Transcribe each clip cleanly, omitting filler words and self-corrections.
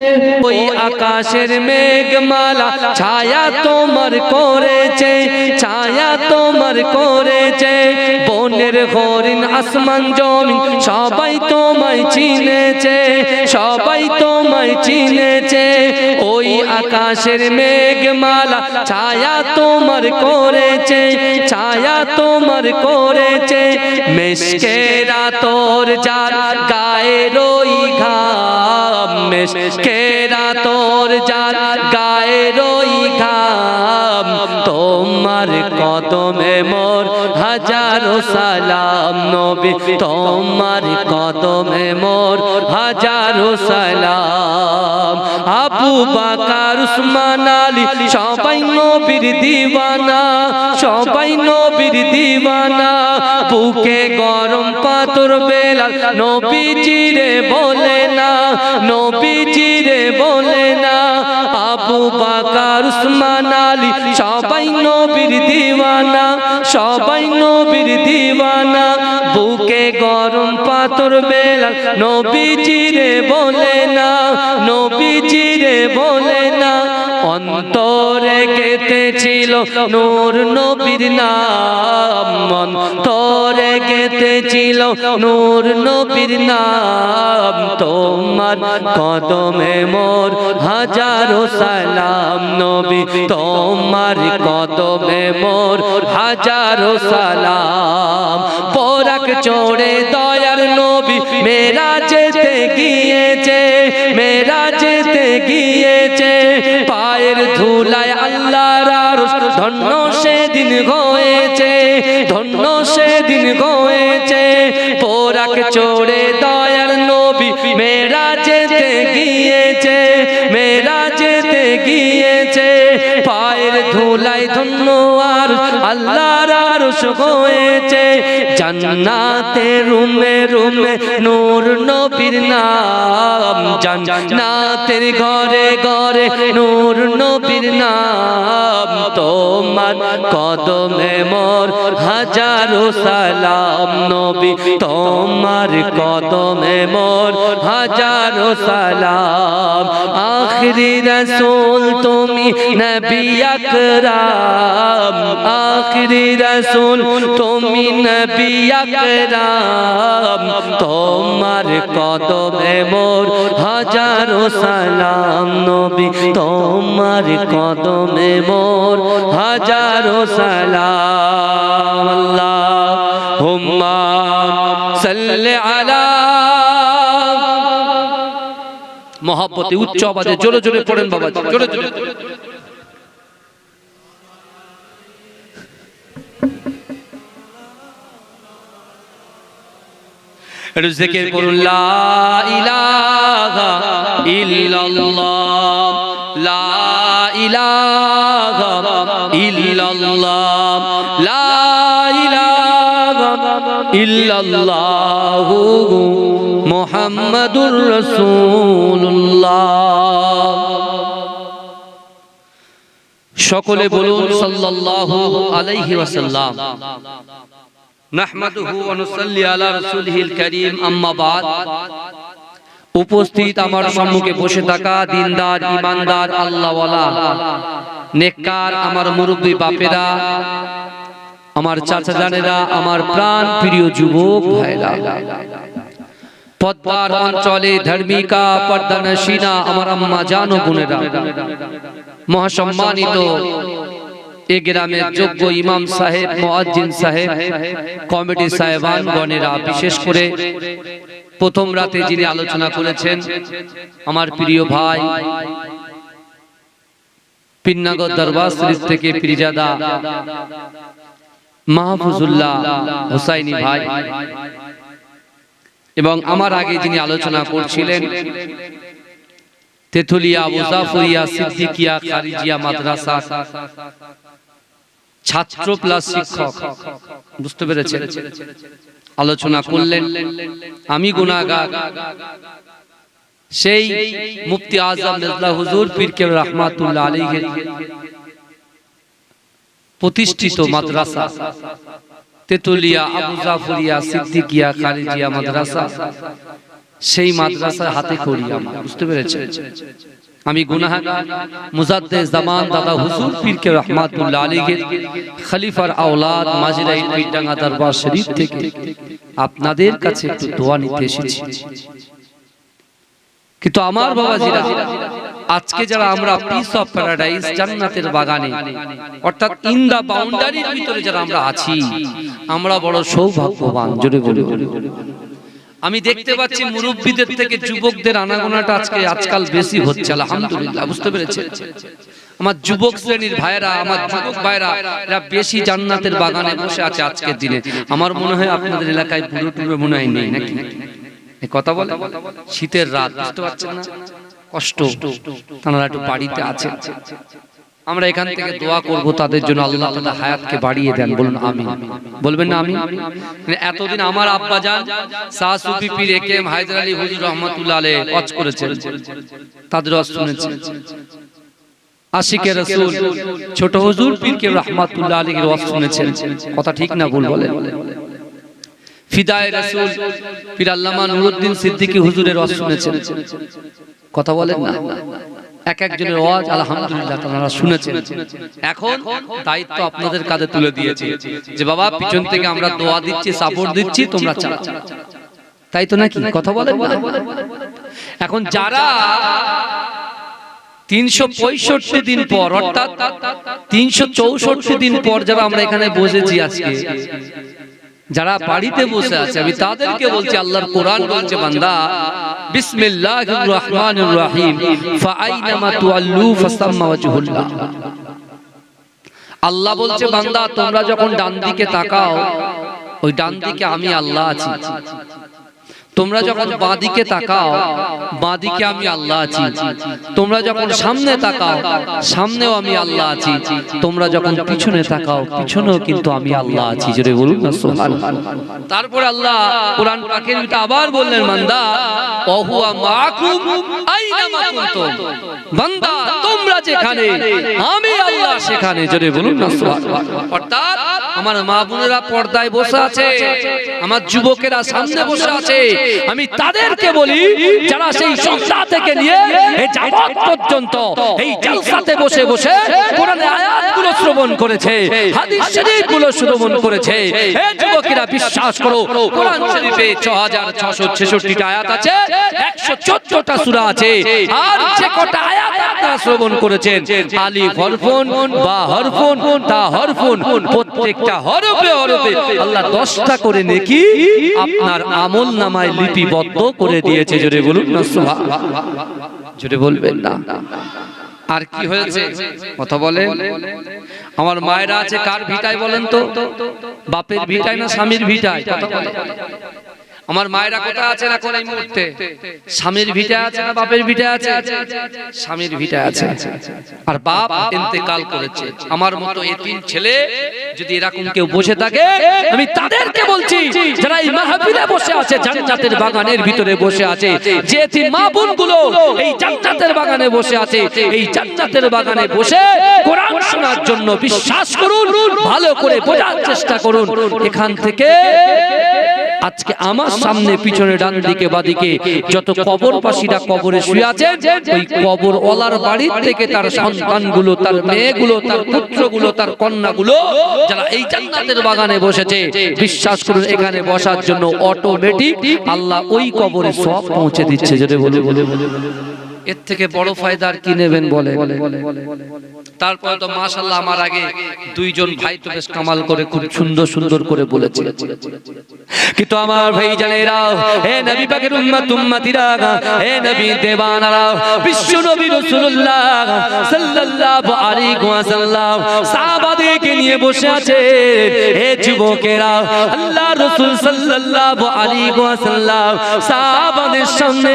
ওই আকাশের মেঘমালা ছায়া তোমার করেছে, ছায়া তোমার করেছে। বনের হরিণ আসমান জমিন সবাই তোমায় চিনেছে, সবাই তোমায় চিনেছে। ওই আকাশের মেঘমালা ছায়া তোমার করেছে, ছায়া তোমার করেছে। মেশকেরা তোর যার গায়ের ওই ঘাম, মেশকেরা তোর যার গায়ের ওই ঘাম। তোমার কদমে মোর হাজারো সালাম নবী, তোমার কদমে মোর হাজারো সালাম। আবু বকর উসমান আলী সবাই নবীর দিওয়ানা, সবাই নবীর দিওয়ানা। বুকে গরম পাথর বেলাল নবীজিরে বলে না, নবীজিরে বলে না। আবু বকর উসমান আলী সবাই নবীর দিওয়ানা, সবাই নবীর দিওয়ানা। বুকে গরম পাথর বেলাল নবীজিরে বলে না, নবীজিরে বলে না। অন্তরে গেঁথেছিল নূর নবীর নাম, অন্তরে গেঁথেছিল নূর নবীর নাম। তোমার কদমে মোর হাজারো সালাম নবী, তোমার কদমে মোর হাজারো সালাম। পরাক চড়ে দয়ার নবী মেরাজেতে গিয়েছে, মেরাজেতে গিয়েছে। পায়ের ধুলায় আল্লাহর আরশ ধন্য সেদিন হয়েছে, ধন্য সেদিন হয়েছে। পরাক চড়ে দয়ার নবী মেরাজেতে গিয়েছে, মেরাজেতে গিয়েছে। পায়ের ধুলায় ধন্য আর আল্লাহর আরশ হয়েছে। জান্নাতে রুমে রুমে নূর নবীর নাম, জান্নাতের ঘরে ঘরে নূর নবীর নাম। তোমার কদমে মোর হাজারো সালাম নবী, তোমার কদমে মোর হাজারো সালাম। আখিরি রাসূল তুমি নবী আকরাম, আখিরি রাসূল তুমি নবী আকরাম। তোমার কদমে মোর হাজারো সালাম নবী, তোমার কদমে মোর হাজারো সালাম। আল্লাহুম্মা সাল্লি আলা। মহব্বতে উচ্চ আওয়াজে জোরে জোরে পড়েন বাবা, জোরে জোরে। জিকির করুন লা ইলাহা ইল্লাল্লাহ, লা ইলাহা ইল্লাল্লাহ, লা ইলাহা ইল্লাল্লাহ মুহাম্মাদুর রাসূলুল্লাহ। সকলে বলুন সাল্লাল্লাহু আলাইহি ওয়াসাল্লাম। নাহমাদুহু ওয়া নুসাল্লি আলা রাসূলিহিল কারীম, আম্মা বাদ। উপস্থিত আমার সম্মুখে বসে থাকা দিনদার ঈমানদার আল্লাহওয়ালা নেককার আমার মুরব্বি বাপেরা, আমার চাচা জানেরা, আমার প্রাণ প্রিয় যুবক ভাইরা, পদ্মার অঞ্চলে ধার্মিকা পর্দানশীনা আমার আম্মা জান ও বোনেরা, মহাসম্মানিত এ গ্রামের যোগ্য ইমাম সাহেব, মুয়াজ্জিন সাহেব, কমিটি সাহেবান গণেরা, বিশেষ করে প্রথম রাতে যিনি আলোচনা করেছেন আমার প্রিয় ভাই পিন্নাগর দরবার শরীফ থেকে পীরজাদা মাহফুজুল্লাহ হুসাইনি ভাই, এবং আমার আগে যিনি আলোচনা করছিলেন তেতুলিয়া মুজাফরিয়া সিদ্দিকিয়া খারিজিয়া মাদ্রাসা ছাত্র প্লাস শিক্ষক, বুঝতে পেরেছেন, আলোচনা করলেন। আমি গুনাহগার, সেই মুফতি আজম মির্জা হুজুর পীর কেবলা রাহমাতুল্লাহ আলাইহি প্রতিষ্ঠিত মাদ্রাসা তেতুলিয়া আবু জাফরিয়া সিদ্দিকিয়া খারিজিয়া মাদ্রাসা, সেই মাদ্রাসার হাতে খড়ি আমরা, বুঝতে পেরেছেন? আমি গুনাহগার, মুজাদ্দেদ জামান দাদা হুজুর পীর কে রহমাতুল্লাহ আলাইহি খলিফার আওলাদ মাজিরাই পীরডাঙ্গা দরবার শরীফ থেকে আপনাদের কাছে একটু দোয়া নিতে এসেছি। কিন্তু আমার বাবাজিরা, আজকে যারা আমরা পিস অফ প্যারাডাইস জান্নাতের বাগানে অর্থাৎ ইন দা বাউন্ডারির ভিতরে যারা আমরা আছি, আমরা বড় সৌভাগ্যবান। জোরে বলি। আমি দেখতে পাচ্ছি মুরব্বীদের থেকে যুবকদের আনাগোনাটা আজকাল বেশি হচ্ছে, আলহামদুলিল্লাহ, বুঝতে পেরেছেন? আমার যুবক শ্রেণীর ভাইরা, আমার যুবক ভাইরা এরা বেশি জান্নাতের বাগানে বসে আছে আজকের দিনে। আমার মনে হয় আপনাদের এলাকায় পুরো টুরো মনে হয় নেই নাকি? এই কথা বলে শীতের রাত, বুঝতে পারছেন না? কষ্ট, তারা একটু বাড়িতে আছে। আমরা এখান থেকে দোয়া করব তাদের জন্য, আল্লাহ তাআলা হায়াতকে বাড়িয়ে দেন। বলুন আমিন। বলবেন না আমিন? এতদিন আমার আব্বা জান শাহ সুফি পীর একেএম হায়দার আলী হুজুর রহমাতুল্লাহ আলাইহি ওয়াজ করেছেন, তাদের ওয়াজ শুনেছেন। আশিকে রাসূল ছোট হুজুর পীর কে রহমাতুল্লাহ আলাইহি ওয়াজ শুনেছেন। কথা ঠিক না ভুল বলেন? ফিদায়ে রাসূল পীর আল্লামা নুরুদ্দিন সিদ্দিকী হুজুরের ওয়াজ শুনেছেন। কথা বলেন না? এক একজনের ওয়াজ আলহামদুলিল্লাহ আপনারা শুনেছেন। এখন দায়িত্ব আপনাদের কাঁধে তুলে দিয়েছি যে বাবা, পিছন থেকে আমরা দোয়া দিচ্ছি, সাপোর্ট দিচ্ছি, তোমরা চালাও। তাই তো নাকি? কথা বলেন না? এখন যারা 365 দিন পর অর্থাৎ 364 দিন পর যারা আমরা এখানে বসেছি আজকে, যারা বাড়িতে বসে আছে, আমি তাদেরকে বলছি, আল্লাহর কোরআন বলছে বান্দা বিসমিল্লাহির রহমানির রহিম ফাআইনামা তুআল্লু ফাসাম্মা ওয়াজহুল্লাহ। আল্লাহ বলছে বান্দা, তোমরা যখন ডান দিকে তাকাও, ওই ডান দিকে আমি আল্লাহ আছি। তোমরা যখন বাঁ দিকে তাকাও, বাঁ দিকে আমি আল্লাহ আছি। তোমরা যখন সামনে তাকাও, সামনেও আমি আল্লাহ আছি। তোমরা যখন পিছনে তাকাও, পিছনেও কিন্তু আমি আল্লাহ আছি। জোরে বলুন না সুবহানাল্লাহ। তারপর আল্লাহ কোরআন পাকের ভিতরে আবার বললেন, বান্দা ওহুয়া মাআকুম আইনামা কুনতুম। বান্দা তোমরা যেখানে, আমি আল্লাহ সেখানে। জোরে বলুন না সুবহানাল্লাহ। অর্থাৎ আমার মা বোনেরা পর্দায় বসে আছে, আমার যুবকেরা সামনে বসে আছে, আমি তাদেরকে বলি যারা সেই সন্ধ্যা থেকে নিয়ে এই যাবত পর্যন্ত এই জলসাতে বসে বসে কোরআনের আয়াতগুলো শ্রবণ করেছে, হাদিস শরীফগুলো শ্রবণ করেছে, এই যুবকেরা বিশ্বাস করো, কোরআন শরীফে 6666টা আয়াত আছে, 114টা সূরা আছে, আর যে কটা আয়াত আপনারা শ্রবণ করেছেন, আলিফ হরফুন, বা হরফুন, তা হরফুন, প্রত্যেকটা হরফে হরফে আল্লাহ 10টা করে নেকি আপনার আমলনামায় লিপিবদ্ধ করে দিয়েছে। জোরে বলুন না সুবহানাল্লাহ। জোরে বলবেন না? আর কি হয়েছে? কথা বলেন। আমার মায়েরা আছে কার ভিটায় বলেন তো? বাপের ভিটায় না স্বামীর ভিটায়? কথা বলেন। আমার মায়েরা কোথায় আছেন এখন এই মুহূর্তে? স্বামীর ভিটায় আছে না বাপের ভিটায় আছে? স্বামীর ভিটায় আছে। আর বাপ ইন্তেকাল করেছে। আমার মতো এতিম ছেলে যদি এরকম কেউ বসে থাকে, আমি তাদেরকে বলছি যারা এই মাহফিলে বসে আছে, জান্নাতের বাগানের ভিতরে বসে আছে, যে এতিম মা বোনগুলো এই জান্নাতের বাগানে বসে আছে, এই জান্নাতের বাগানে বসে কোরআন শোনার জন্য বিশ্বাস করুন, ভালো করে বোঝার চেষ্টা করুন। এখান থেকে আজকে আমার সামনে, পিছনে, ডান দিকে, বাদিকে যত কবরবাসীরা কবরে শুয়ে আছে, ওই কবরওয়ালার বাড়ি থেকে তার সন্তানগুলো, তার মেয়েগুলো, তার পুত্রগুলো, তার কন্যাগুলো যারা এই জান্নাতের বাগানে বসেছে, বিশ্বাস করুন এখানে বসার জন্য অটোমেটিক আল্লাহ ওই কবরে সব পৌঁছে দিচ্ছে। যেটা বলে এর থেকে বড় ফায়দা আর কি নেবেন বলে? তারপরে তো মাশাআল্লাহ আমার আগে দুইজন ভাই তো বেশ কামাল করে খুব সুন্দর সুন্দর করে বলেছে। কিন্তু আমার ভাই জানেরা, হে নবী পাকের উম্মত উম্মতিরা, হে নবী দেওয়ানারা, বিশ্ব নবী রাসূলুল্লাহ সাল্লাল্লাহু আলাইহি ওয়াসাল্লাম সাহাবাদেরকে নিয়ে বসে আছে। হে যুবকেরা, আল্লাহ রাসূল সাল্লাল্লাহু আলাইহি ওয়াসাল্লাম সাহাবাদের সামনে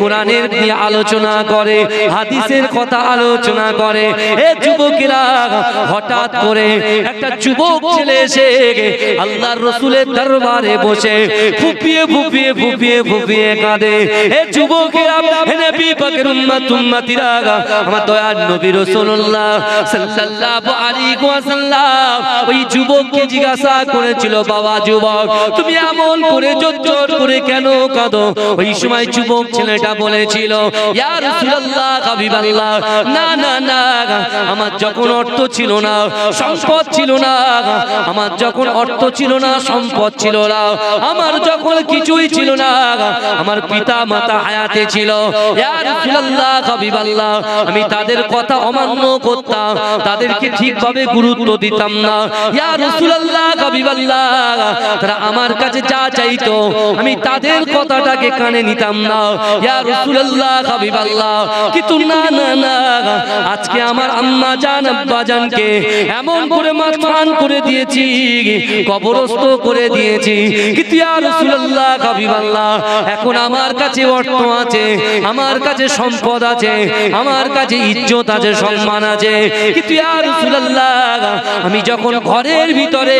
কোরআনের নিয়ে আলোচনা আলোচনা করে, হাদিসের কথা আলোচনা করে। এ যুবকেরা, হঠাৎ করে একটা যুবক ছেলে এসে আল্লাহর রাসূলের দরবারে বসে ফুপিয়ে ফুপিয়ে ফুপিয়ে ফুপিয়ে কাঁদে। এ যুবকেরা, হে নবী পাকের উম্মতিরা, আমার দয়ার নবী রাসূলুল্লাহ সাল্লাল্লাহু আলাইহি ওয়াসাল্লাম ওই যুবককে জিজ্ঞাসা করেছিল, বাবা যুবক, তুমি এমন করে জোর করে কেন কাঁদো? ওই সময় যুবক ছেলেটা বলেছিল, ইয়া রাসূলুল্লাহ, হাবিবাল্লাহ, না না না, আমার যখন অর্থ ছিল না, সম্পদ ছিল না, আমার যখন অর্থ ছিল না, সম্পদ ছিল না, আমার যখন কিছুই ছিল না, আমার পিতা মাতা হায়াতে ছিল, ইয়া রাসূলুল্লাহ, হাবিবাল্লাহ, আমি তাদের কথা অমান্য করতাম, তাদেরকে ঠিকভাবে গুরুত্ব দিতাম না। ইয়া রাসূলুল্লাহ, হাবিবাল্লাহ, তারা আমার কাছে যা চাইতো আমি তাদের কথাটাকে কানে নিতাম না। ইয়া রাসূলুল্লাহ, হাবিবাল্লাহ, কিন্তু না না না, আজকে আমার আম্মা জান আব্বা জানকে এমন করে মাথান করে দিয়েছি, কবরস্থ করে দিয়েছি, কিন্তু ইয়া রাসূলুল্লাহ, হাবিবাল্লাহ, এখন আমার কাছে অর্থ আছে, আমার কাছে সম্পদ আছে, আমার কাছে ইজ্জত আছে, সম্মান আছে, কিন্তু ইয়া রাসূলুল্লাহ, আমি যখন ঘরের ভিতরে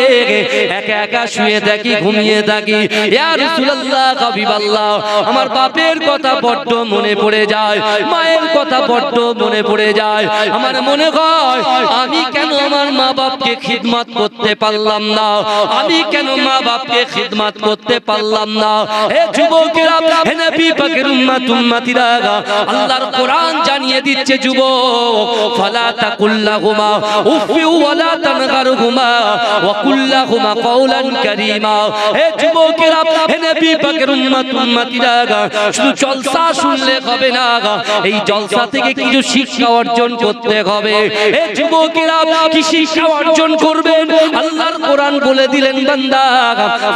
একা একা শুয়ে থাকি, ঘুমিয়ে থাকি, ইয়া রাসূলুল্লাহ, হাবিবাল্লাহ, আমার বাপের কথা বড্ড মনে পড়ে যায়, মায়ের কথা বড্ড মনে পড়ে যায়। আমার মনে হয় আমি কেন আমার মা বাপকে খিদমত করতে পারলাম না, আমি কেন মা বাপকে খিদমত করতে পারলাম না। হে যুবকেরা, হে নবী পাকের উম্মতিরা, আল্লাহর কোরআন জানিয়ে দিচ্ছে, যুবক, ফালা তাকুল্লাহুমা উফি ওয়ালা তানগারহুমা ওয়া কুল্লাহুমা কাওলান কারীমা। হে যুবকেরা, হে নবী পাকের উম্মতিরা, শুধু জলসা শুনলে হবে না, এই জলসা থেকে কিছু শিক্ষা অর্জন করতে হবে। হে যুবকেরা, কি শিক্ষা অর্জন করবেন? আল্লাহর কোরআন বলে দিলেন, বান্দা,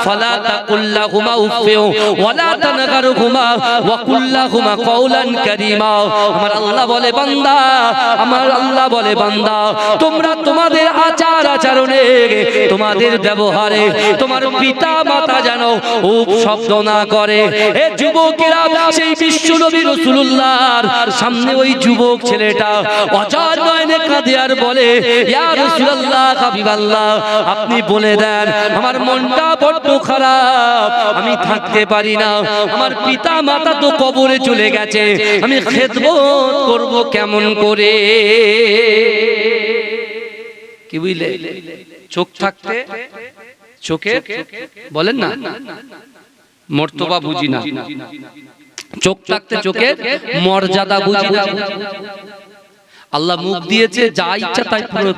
ফালা তাকুল্লাহুমা উফি ওয়ালা তানগারহুমা ওয়া কুল্লাহুমা কাওলান কারীমা। আমার আল্লাহ বলে, বান্দা, আমার আল্লাহ বলে, বান্দা, তোমরা তোমাদের আচার আচরণে, তোমাদের ব্যবহারে তোমার পিতা মাতা যেন উপ শব্দ না করে। এ যুবকেরা, সেই বিশ্ব নবী রাসূলুল্লাহর সামনে ওই যুবক ছেলেটা অজার নয়নে কাঁদে আর বলে, ইয়া রাসূলুল্লাহ, হাবিবাল্লাহ, আপনি বলে দেন, আমার মনটা বড্ড খারাপ, আমি থাকতে পারি না, আমার পিতা মাতা তো কবরে চলে গেছে, আমি খেদমত করব কেমন করে? কি বুঝলে? চোখ থাকতে চোখের, বলেন না, মর্তবা বুঝি না, চোখ থাকতে চোখের মর্যাদা বুঝি না। আল্লাহ মুখ দিয়েছে, যা ইচ্ছা তাই পুরো,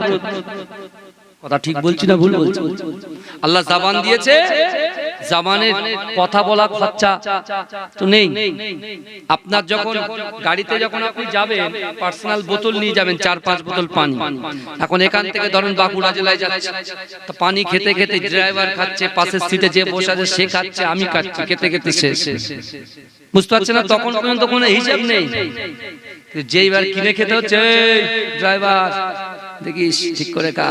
কথা ঠিক বলছি না ভুল বলছি? আল্লাহ জবান দিয়েছে, জবানের কথা বলা খরচা তো নেই। আপনার যখন গাড়িতে যখন আপনি যাবেন, পার্সোনাল বোতল নিয়ে যাবেন, 4-5 বোতল পানি। এখন এখান থেকে ধরুন বাঁকুড়া জেলায় যাচ্ছে, তো পানি খেতে খেতে ড্রাইভার খাচ্ছে, পাশের সিটে যে বসে আছে সে খাচ্ছে, আমি খাচ্ছি, খেতে খেতে শেষ। বুঝতে পারছেন না? তখন পর্যন্ত কোনো হিসাব নেই। যেইবার কিনে খেতে হচ্ছে, ড্রাইভার দেখিস ঠিক করে খা,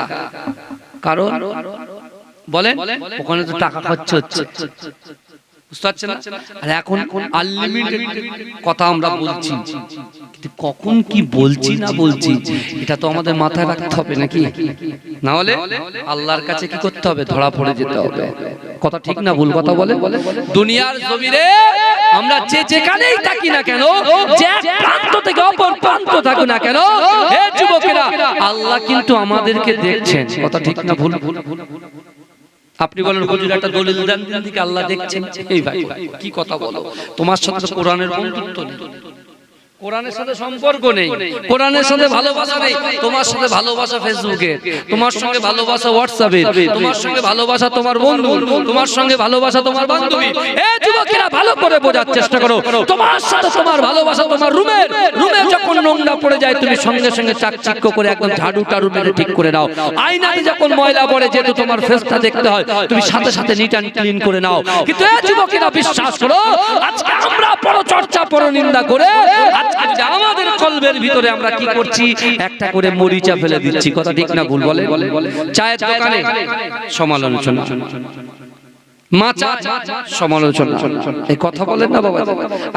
কারণ বলেন ওখানে তো টাকা খরচ হচ্ছে, বুঝতে পারছেন না? আর এখন আনলিমিটেড কথা আমরা বলছি, কিন্তু কখন কি বলছি না বলছি এটা তো আমাদের মাথায় রাখতে হবে, নাকি? না হলে আল্লাহর কাছে কি করতে হবে? ধরা পড়ে যেতে হবে। কথা ঠিক না ভুল কথা বলে? দুনিয়ার জমিনে আমরা যে যেখানেই থাকি না কেন, যে এক প্রান্ত থেকে অপর প্রান্ত থাকি না কেন, হে যুবকেরা, আল্লাহ কিন্তু আমাদেরকে দেখছেন। কথা ঠিক না ভুল? আপনি বলেন, হুজুর একটা দলিল দেন, দিন থেকে আল্লাহ দেখছেন। এই ভাই কি কথা বলো? তোমার সাথে কোরআনের বন্ধুত্ব নেই, কোরআনের সাথে সম্পর্ক নেই, কোরআনের সাথে ভালোবাসা নেই। তোমার সাথে ভালোবাসা ফেসবুকে, তোমার সঙ্গে ভালোবাসা হোয়াটসঅ্যাপে, তোমার সঙ্গে ভালোবাসা তোমার বন্ধু, তোমার সঙ্গে ভালোবাসা তোমার বান্ধবী। এই যুবকেরা, ভালো করে বোঝার চেষ্টা করো, তোমার সাথে তোমার ভালোবাসা তোমার রুমে যখন নোংরা পড়ে যায়, তুমি সঙ্গে সঙ্গে চাকচিক্য করে একদম ঝাড়ু টাড়ু মেরে ঠিক করে নাও। আয়নাতে যখন ময়লা পড়ে, যেহেতু তোমার ফেসটা দেখতে হয়, তুমি সাথে সাথে নিট অ্যান্ড ক্লিন করে নাও। কিন্তু এই যুবকেরা, বিশ্বাস করো, আজকে আমরা পরচর্চা পরনিন্দা করে আমাদের কলবের ভিতরে আমরা কি করছি? একটা করে মরিচা ফেলে দিচ্ছি। কথা ঠিক না ভুল বলে? চায়ের দোকানে সমালোচনা, মাচা সমালোচনা, এই কথা বলেন না বাবা।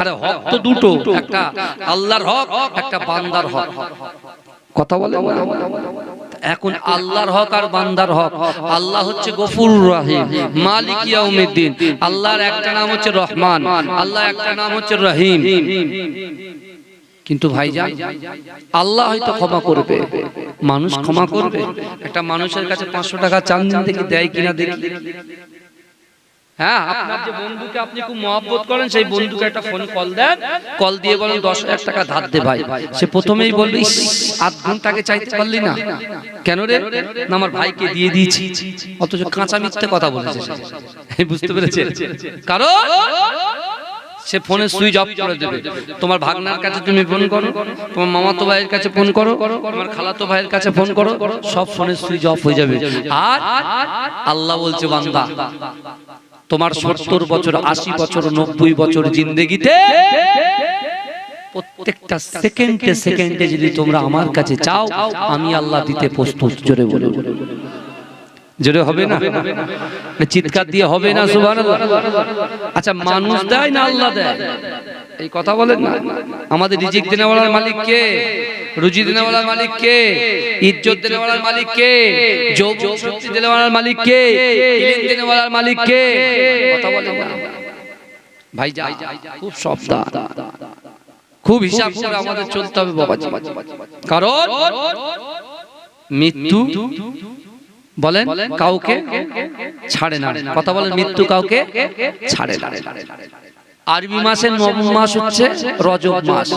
আরে হক তো দুটো, একটা আল্লাহর হক, একটা বান্দার হক। কথা বলেন না। এখন আল্লাহর হক আর বান্দার হক। আল্লাহ হচ্ছে গফুরুর রহিম, মালিক ইয়াউমিদ্দিন। আল্লাহর একটা নাম হচ্ছে রহমান, আল্লাহ একটা নাম হচ্ছে রহিম। কিন্তু ভাইজান, আল্লাহ হয়তো ক্ষমা করবে, মানুষ ক্ষমা করবে? একটা মানুষের কাছে 500 টাকা চান, দেখি দেয় কিনা দেখি। হ্যাঁ, আপনার যে বন্ধুকে আপনি খুব মহব্বত করেন, সেই বন্ধুকে একটা ফোন কল দেন, কল দিয়ে বলেন 10,000 টাকা ধার দে ভাই। সে প্রথমেই বলবে, আধ ঘন্টাকে চাইতে পারলি না কেন রে? না, আমার ভাইকে দিয়ে দিয়েছি। অথচ কাঁচা মিথ্যে কথা বলেছে। বুঝতে পেরেছেন? কারণ সে ফোনে সুইচ অফ করে দেবে। তোমার ভাগনার কাছে তুমি ফোন করো, তোমার মামাতো ভাইয়ের কাছে ফোন করো, তোমার খালাতো ভাইয়ের কাছে ফোন করো, সব ফোনে সুইচ অফ হয়ে যাবে। আর আল্লাহ বলছে, বান্দা তোমার 70 বছর, 80 বছর, 90 বছর জিন্দেগিতে প্রত্যেকটা সেকেন্ডে সেকেন্ডে যদি তোমরা আমার কাছে চাও, আমি আল্লাহ দিতে প্রস্তুত। জোরে বলো, জোরে হবে না? চিৎকার দিয়ে হবে না সুবহানাল্লাহ? আচ্ছা, মানুষ দেয় না আল্লাহ দেয়? এই কথা বলেন না। আমাদের রিজিক দেনেওয়ালার মালিক কে? রুজি দেনেওয়ালার মালিক কে? ইজ্জত দেনেওয়ালার মালিক কে? যৌবন শক্তি দেনেওয়ালার মালিক কে? ইলম দেনেওয়ালার মালিক কে? কথা বলেন না ভাই। যা খুব সাবধান, খুব হিসাব করে আমাদের চলতে হবে বাবাজি। কারণ মৃত্যু বলেন কাউকে ছাড়ে না। কথা বলেন, মৃত্যু কাউকে ছাড়ে না। আরবি মাসের নবম মাস হচ্ছে রজব মাস।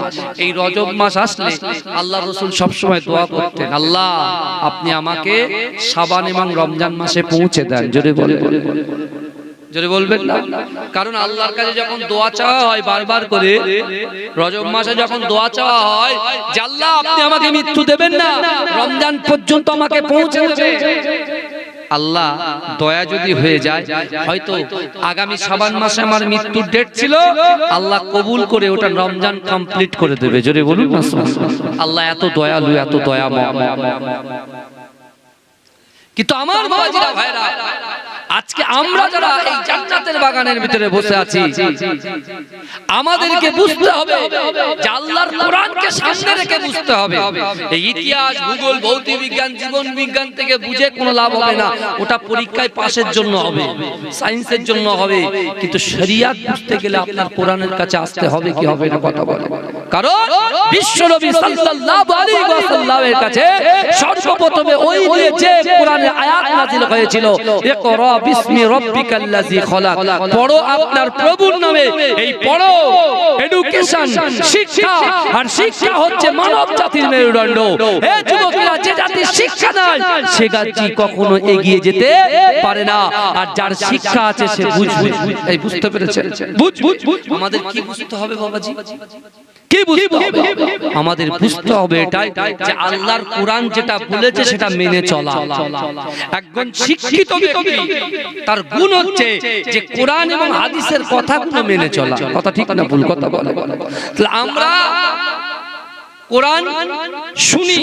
এই রজব মাস আসলে আল্লাহ রাসূল সব সময় দোয়া করতেন, আল্লাহ আপনি আমাকে শাবান এবং রমজান মাসে পৌঁছে দেন। জোরে বলেন, জোরে বলবেন না। কারণ আল্লাহর কাছে যখন দোয়া চাওয়া হয় বারবার করে, রজব মাসে যখন দোয়া চাওয়া হয় যে আল্লাহ আপনি আমাকে মৃত্যু দেবেন না, রমজান পর্যন্ত আমাকে পৌঁছে দেবেন, আল্লাহ দয়া যদি হয়ে যায়, হয়তো আগামী শাবান মাসে আমার মৃত্যুর ডেট ছিল, আল্লাহ কবুল করে ওটা রমজান কমপ্লিট করে দেবে। জোরে বলুন না। আল্লাহ এত দয়ালু, এত দয়াময়। কিন্তু আমার বাবাজিরা ভাইরা, আজকে আমরা যারা এই জান্নাতের বাগানের ভিতরে বসে আছি, আমাদেরকে বুঝতে হবে যে আল্লাহর কোরআনকে সামনে রেখে বুঝতে হবে। এই ইতিহাস, ভূগোল, ভৌতিক বিজ্ঞান, জীবন বিজ্ঞান থেকে বুঝে কোনো লাভ হবে না। ওটা পরীক্ষায় পাশের জন্য হবে, সায়েন্সের জন্য হবে। কিন্তু শরিয়াত বুঝতে গেলে আপনার কোরআনের কাছে আসতে হবে কি হবে না? কথা বলে। কারণ বিশ্বনবী সাল্লাল্লাহু আলাইহি ওয়াসাল্লামের কাছে সর্বপ্রথমে ওই যে কোরআনের আয়াত নাযিল হয়েছিল, ইকরা বিসমি রাব্বিকাল্লাযী খলাক, পড়ো আপনার প্রভুর নামে। এই পড়ো এডুকেশন, শিক্ষা, আর শিক্ষা হচ্ছে মানব জাতির মেরুদণ্ড। এই যুবকেরা, যে জাতি শিক্ষা নাই সে জাতি কখনো এগিয়ে যেতে পারে না। আর যার শিক্ষা আছে সে বুঝবে। এই বুঝতে পেরেছেন? আমাদের কি বুঝতে হবে বাবাজি? কি বুঝতে হবে? আমাদের বুঝতে হবে এটাই যে আল্লাহর কোরআন যেটা বলেছে সেটা মেনে চলা। একজন শিক্ষিত ব্যক্তি তার গুণ হচ্ছে যে কোরআন এবং হাদিসের কথাগুলো মেনে চলা। কথা ঠিক না ভুল? কথা বলে। তাহলে আমরা কোরআন শুনি,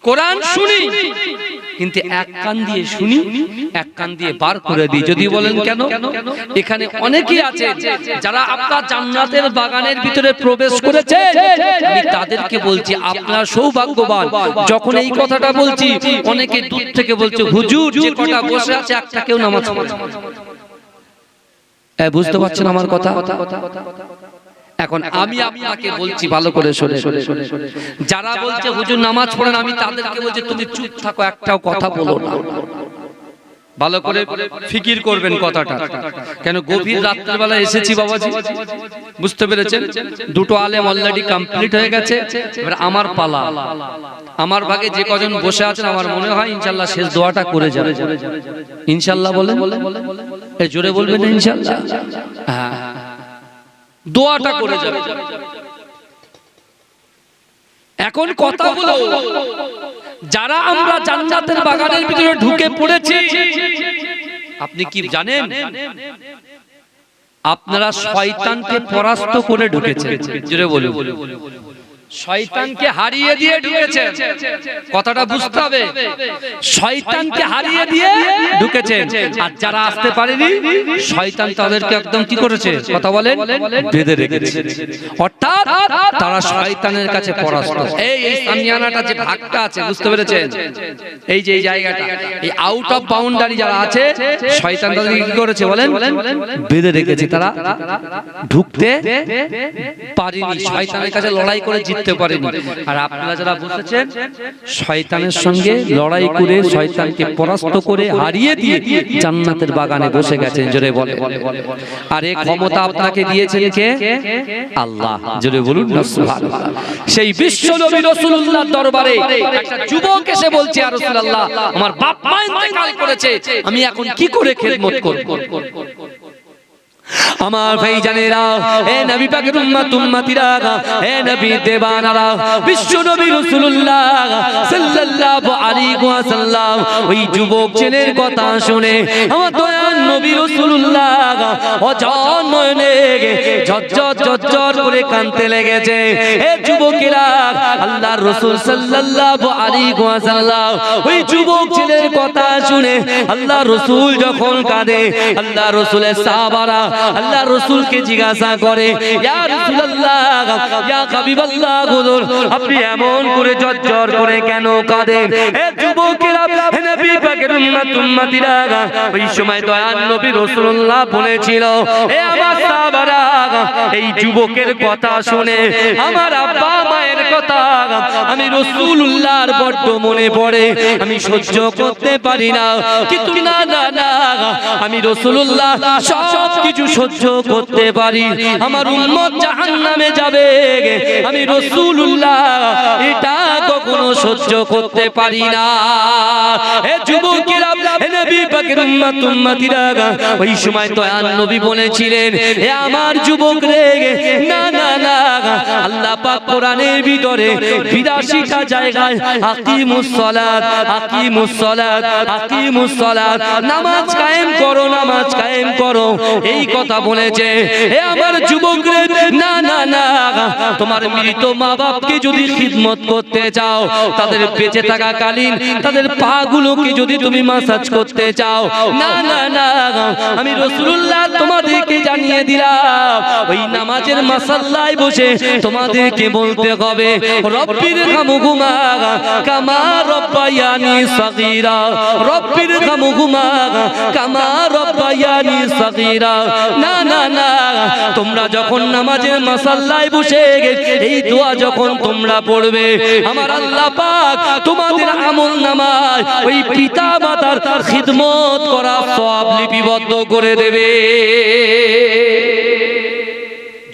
কোরআন শুনি, কিন্তু এক কান দিয়ে শুনি, এক কান দিয়ে বার করে দিই। যদি বলেন কেন? এখানে অনেকেই আছে যারা আপনার জান্নাতের বাগানের ভিতরে প্রবেশ করেছে। আমি তাদেরকে বলছি আপনারা সৌভাগ্যবান। যখন এই কথাটা বলছি, অনেকে দূর থেকে বলছে, হুজুর যে কটা বসে আছে একটা কেউ নামাজ পড়ে। বুঝতে পারছেন আমার কথা? এখন আমি আপনাকে বলছি ভালো করে শুনে, যারা বলছে হুজুর নামাজ পড়েন, আমি তাদেরকে বলছি তুমি চুপ থাকো, একটাও কথা বলো না। ভালো করে ফিকির করবেন কথাটা। কেন গভীর রাতের বেলা এসেছি বাবাজি, বুঝতে পেরেছেন? দুটো আলেম অলরেডি কমপ্লিট হয়ে গেছে, এবার আমার পালা। আমার ভাগে যে কজন বসে আছেন, আমার মনে হয় ইনশাআল্লাহ শেষ দোয়াটা করে যাবে। ইনশাআল্লাহ বলেন, এই জোরে বলবেন ইনশাআল্লাহ। হ্যাঁ, দোয়াটা করে যাবে। এখন কথা বলো, যারা আমরা জান্নাতের বাগানের ভিতরে ঢুকে পড়েছি, আপনি কি জানেন আপনারা শয়তানকে পরাস্ত করে ঢুকেছেন? জোরে বলুন। শয়তানকে হারিয়ে দিয়ে ঢুকেছেন, কথাটা বুঝতে হবে। শয়তানকে হারিয়ে দিয়ে ঢুকেছেন, আর যারা আসতে পারেনি শয়তান তাদেরকে একদম কি করেছে, কথা বলেন, বেঁধে রেখেছে। অর্থাৎ তারা শয়তানের কাছে পরাস্ত। এই সামিয়ানাটা যে ভাগটা আছে, বুঝতে পেরেছেন? এই যে এই জায়গাটা, এই আউট অফ বাউন্ডারি যারা আছে, শয়তান তাদেরকে কি করেছে বলেন, বেঁধে রেখেছে। তারা ঢুকতে পারেনি, শয়তানের কাছে লড়াই করে জিততে পারেনি। আর আপনারা যারা বসেছেন, শয়তানের সঙ্গে লড়াই করে শয়তানকে পরাস্ত করে হারিয়ে দিয়ে জান্নাতের বাগানে বসে গেছেন। জোরে বলে। আর এই ক্ষমতা আপনাকে দিয়েছেন কে? আল্লাহ। জোরে বলুন না সুবহানাল্লাহ। সেই বিশ্ব নবী রাসূলুল্লাহর দরবারে একটা যুবক এসে বলছে, ইয়া রাসূলুল্লাহ, আমার বাপ মা ইন্তেকাল করেছে, আমি এখন কি করে খেদমত করব? আমার ভাইজানেরা, হে নবী পাকের উম্মত উম্মতিরা, হে নবী দেবানারা, বিশ্ব নবী রাসূলুল্লাহ সাল্লাল্লাহু আলাইহি ওয়াসাল্লাম ওই যুবক ছেলের কথা শুনে আমার দয়াল নবী রাসূলুল্লাহ অঝর নয়নে ঝরঝর করে কাঁদতে লেগেছে। হে যুবকেরা, আল্লাহর রাসূল সাল্লাল্লাহু আলাইহি ওয়াসাল্লাম ওই যুবক ছেলের কথা শুনে আল্লাহর রাসূল যখন কাঁদে, আল্লাহর রাসূলের সাহাবারা আল্লাহ রাসূলকে জিজ্ঞাসা করে, ইয়া রাসূলুল্লাহ, ইয়া হাবিবাল্লাহ, হুজুর আপনি এমন করে ঝরঝর করে কেন কাঁদেন? হে যুবকেরা, হে নবী পাকের উম্মত উম্মতিরা, ওই সময় দয়াল নবী রাসূলুল্লাহ বলেছিল, হে আমার সাহাবারা, এই যুবকের কথা শুনে আমার আব্বা মায়ের কথা আমি রাসূলুল্লাহর বড্ড মনে পড়ে, আমি সহ্য করতে পারি না। কিন্তু না না না, আমি রাসূলুল্লাহ সব কিছু সহ্য করতে পারি, আমার উম্মত জাহান্নামে যাবে, আমি রাসূলুল্লাহ এটা কখনো সহ্য করতে পারি না। হে যুবকেরা, হে নবী পাকের উম্মত উম্মতিরা, ওই সময় দয়াল নবী বলেছিলেন, হে আমার যুবক রে, না না না, আল্লাহ পাক কোরআনের ভিতরে ৮২টা জায়গায় আকিমুস সালাত, আকিমুস সালাত, আকিমুস সালাত, নামাজ কায়েম করো, নামাজ কায়েম করো, এই কথা বলেছে। হে আমার যুবক রে, না না না, তোমার মৃত মা বাপকে যদি খিদমত করতে চাও, তাদের বেঁচে থাকাকালীন তাদের পা গুলোকে যদি তুমি মাসাজ করতে চাও, না না না, আমি রাসূলুল্লাহ তোমাদেরকে জানিয়ে দিলাম, ওই নামাজের মাসাল্লায় বসে তোমাদেরকে বলতে হবে, রব্বির হামহুমা কামা রব্বায়ানি সাগীরা, রব্বির হামহুমা কামা রব্বায়ানি সাগীরা। না না না, তোমরা যখন নামাজের মাসাল্লায় বসে এই দোয়া যখন তোমরা পড়বে, আমার আল্লাহ পাক তোমাদের আমলনামায় ওই পিতা মাতার খিদমত করা সওয়াব লিপিবদ্ধ করে দেবে।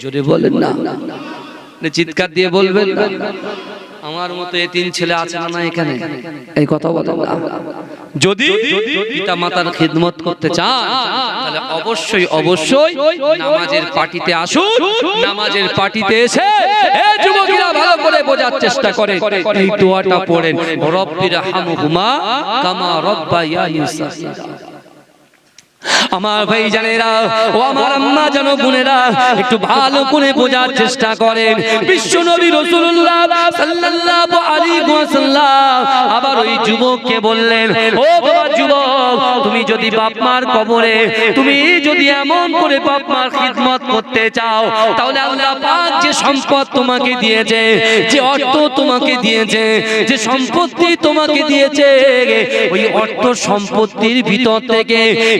জোরে বলেন না, চিৎকার দিয়ে বলবেন না। আমার মতো এতিম ছেলে আছে না এখানে? এই কথা বলেন না। যদি পিতা মাতার খিদমত করতে চান, তাহলে অবশ্যই অবশ্যই নামাজের পার্টিতে আসুন। নামাজের পার্টিতে এসে এই যুবকেরা ভালো করে বোঝার চেষ্টা করেন, এই দোয়াটা পড়েন, রব্বির হামহুমা কামা রব্বায়ানি সাগীরা। আমার ভাইজানেরা, ও আমার আম্মা জানো বোনেরা, একটু ভালো করে বোঝার চেষ্টা করেন। বিশ্ব নবী রাসূলুল্লাহ সাল্লাল্লাহু আলাইহি ওয়াসাল্লাম আবার ওই যুবককে বললেন, ও বাবা যুবক, তুমি যদি বাপ মার কবরে তুমি যদি এমন করে বাপ মার খিদমত করতে চাও, তাহলে আল্লাহ পাক যে সম্পদ তোমাকে দিয়েছে, যে অর্থ তোমাকে দিয়েছে, যে সম্পত্তি তোমাকে দিয়েছে, ওই অর্থ সম্পত্তির ভিতর থেকে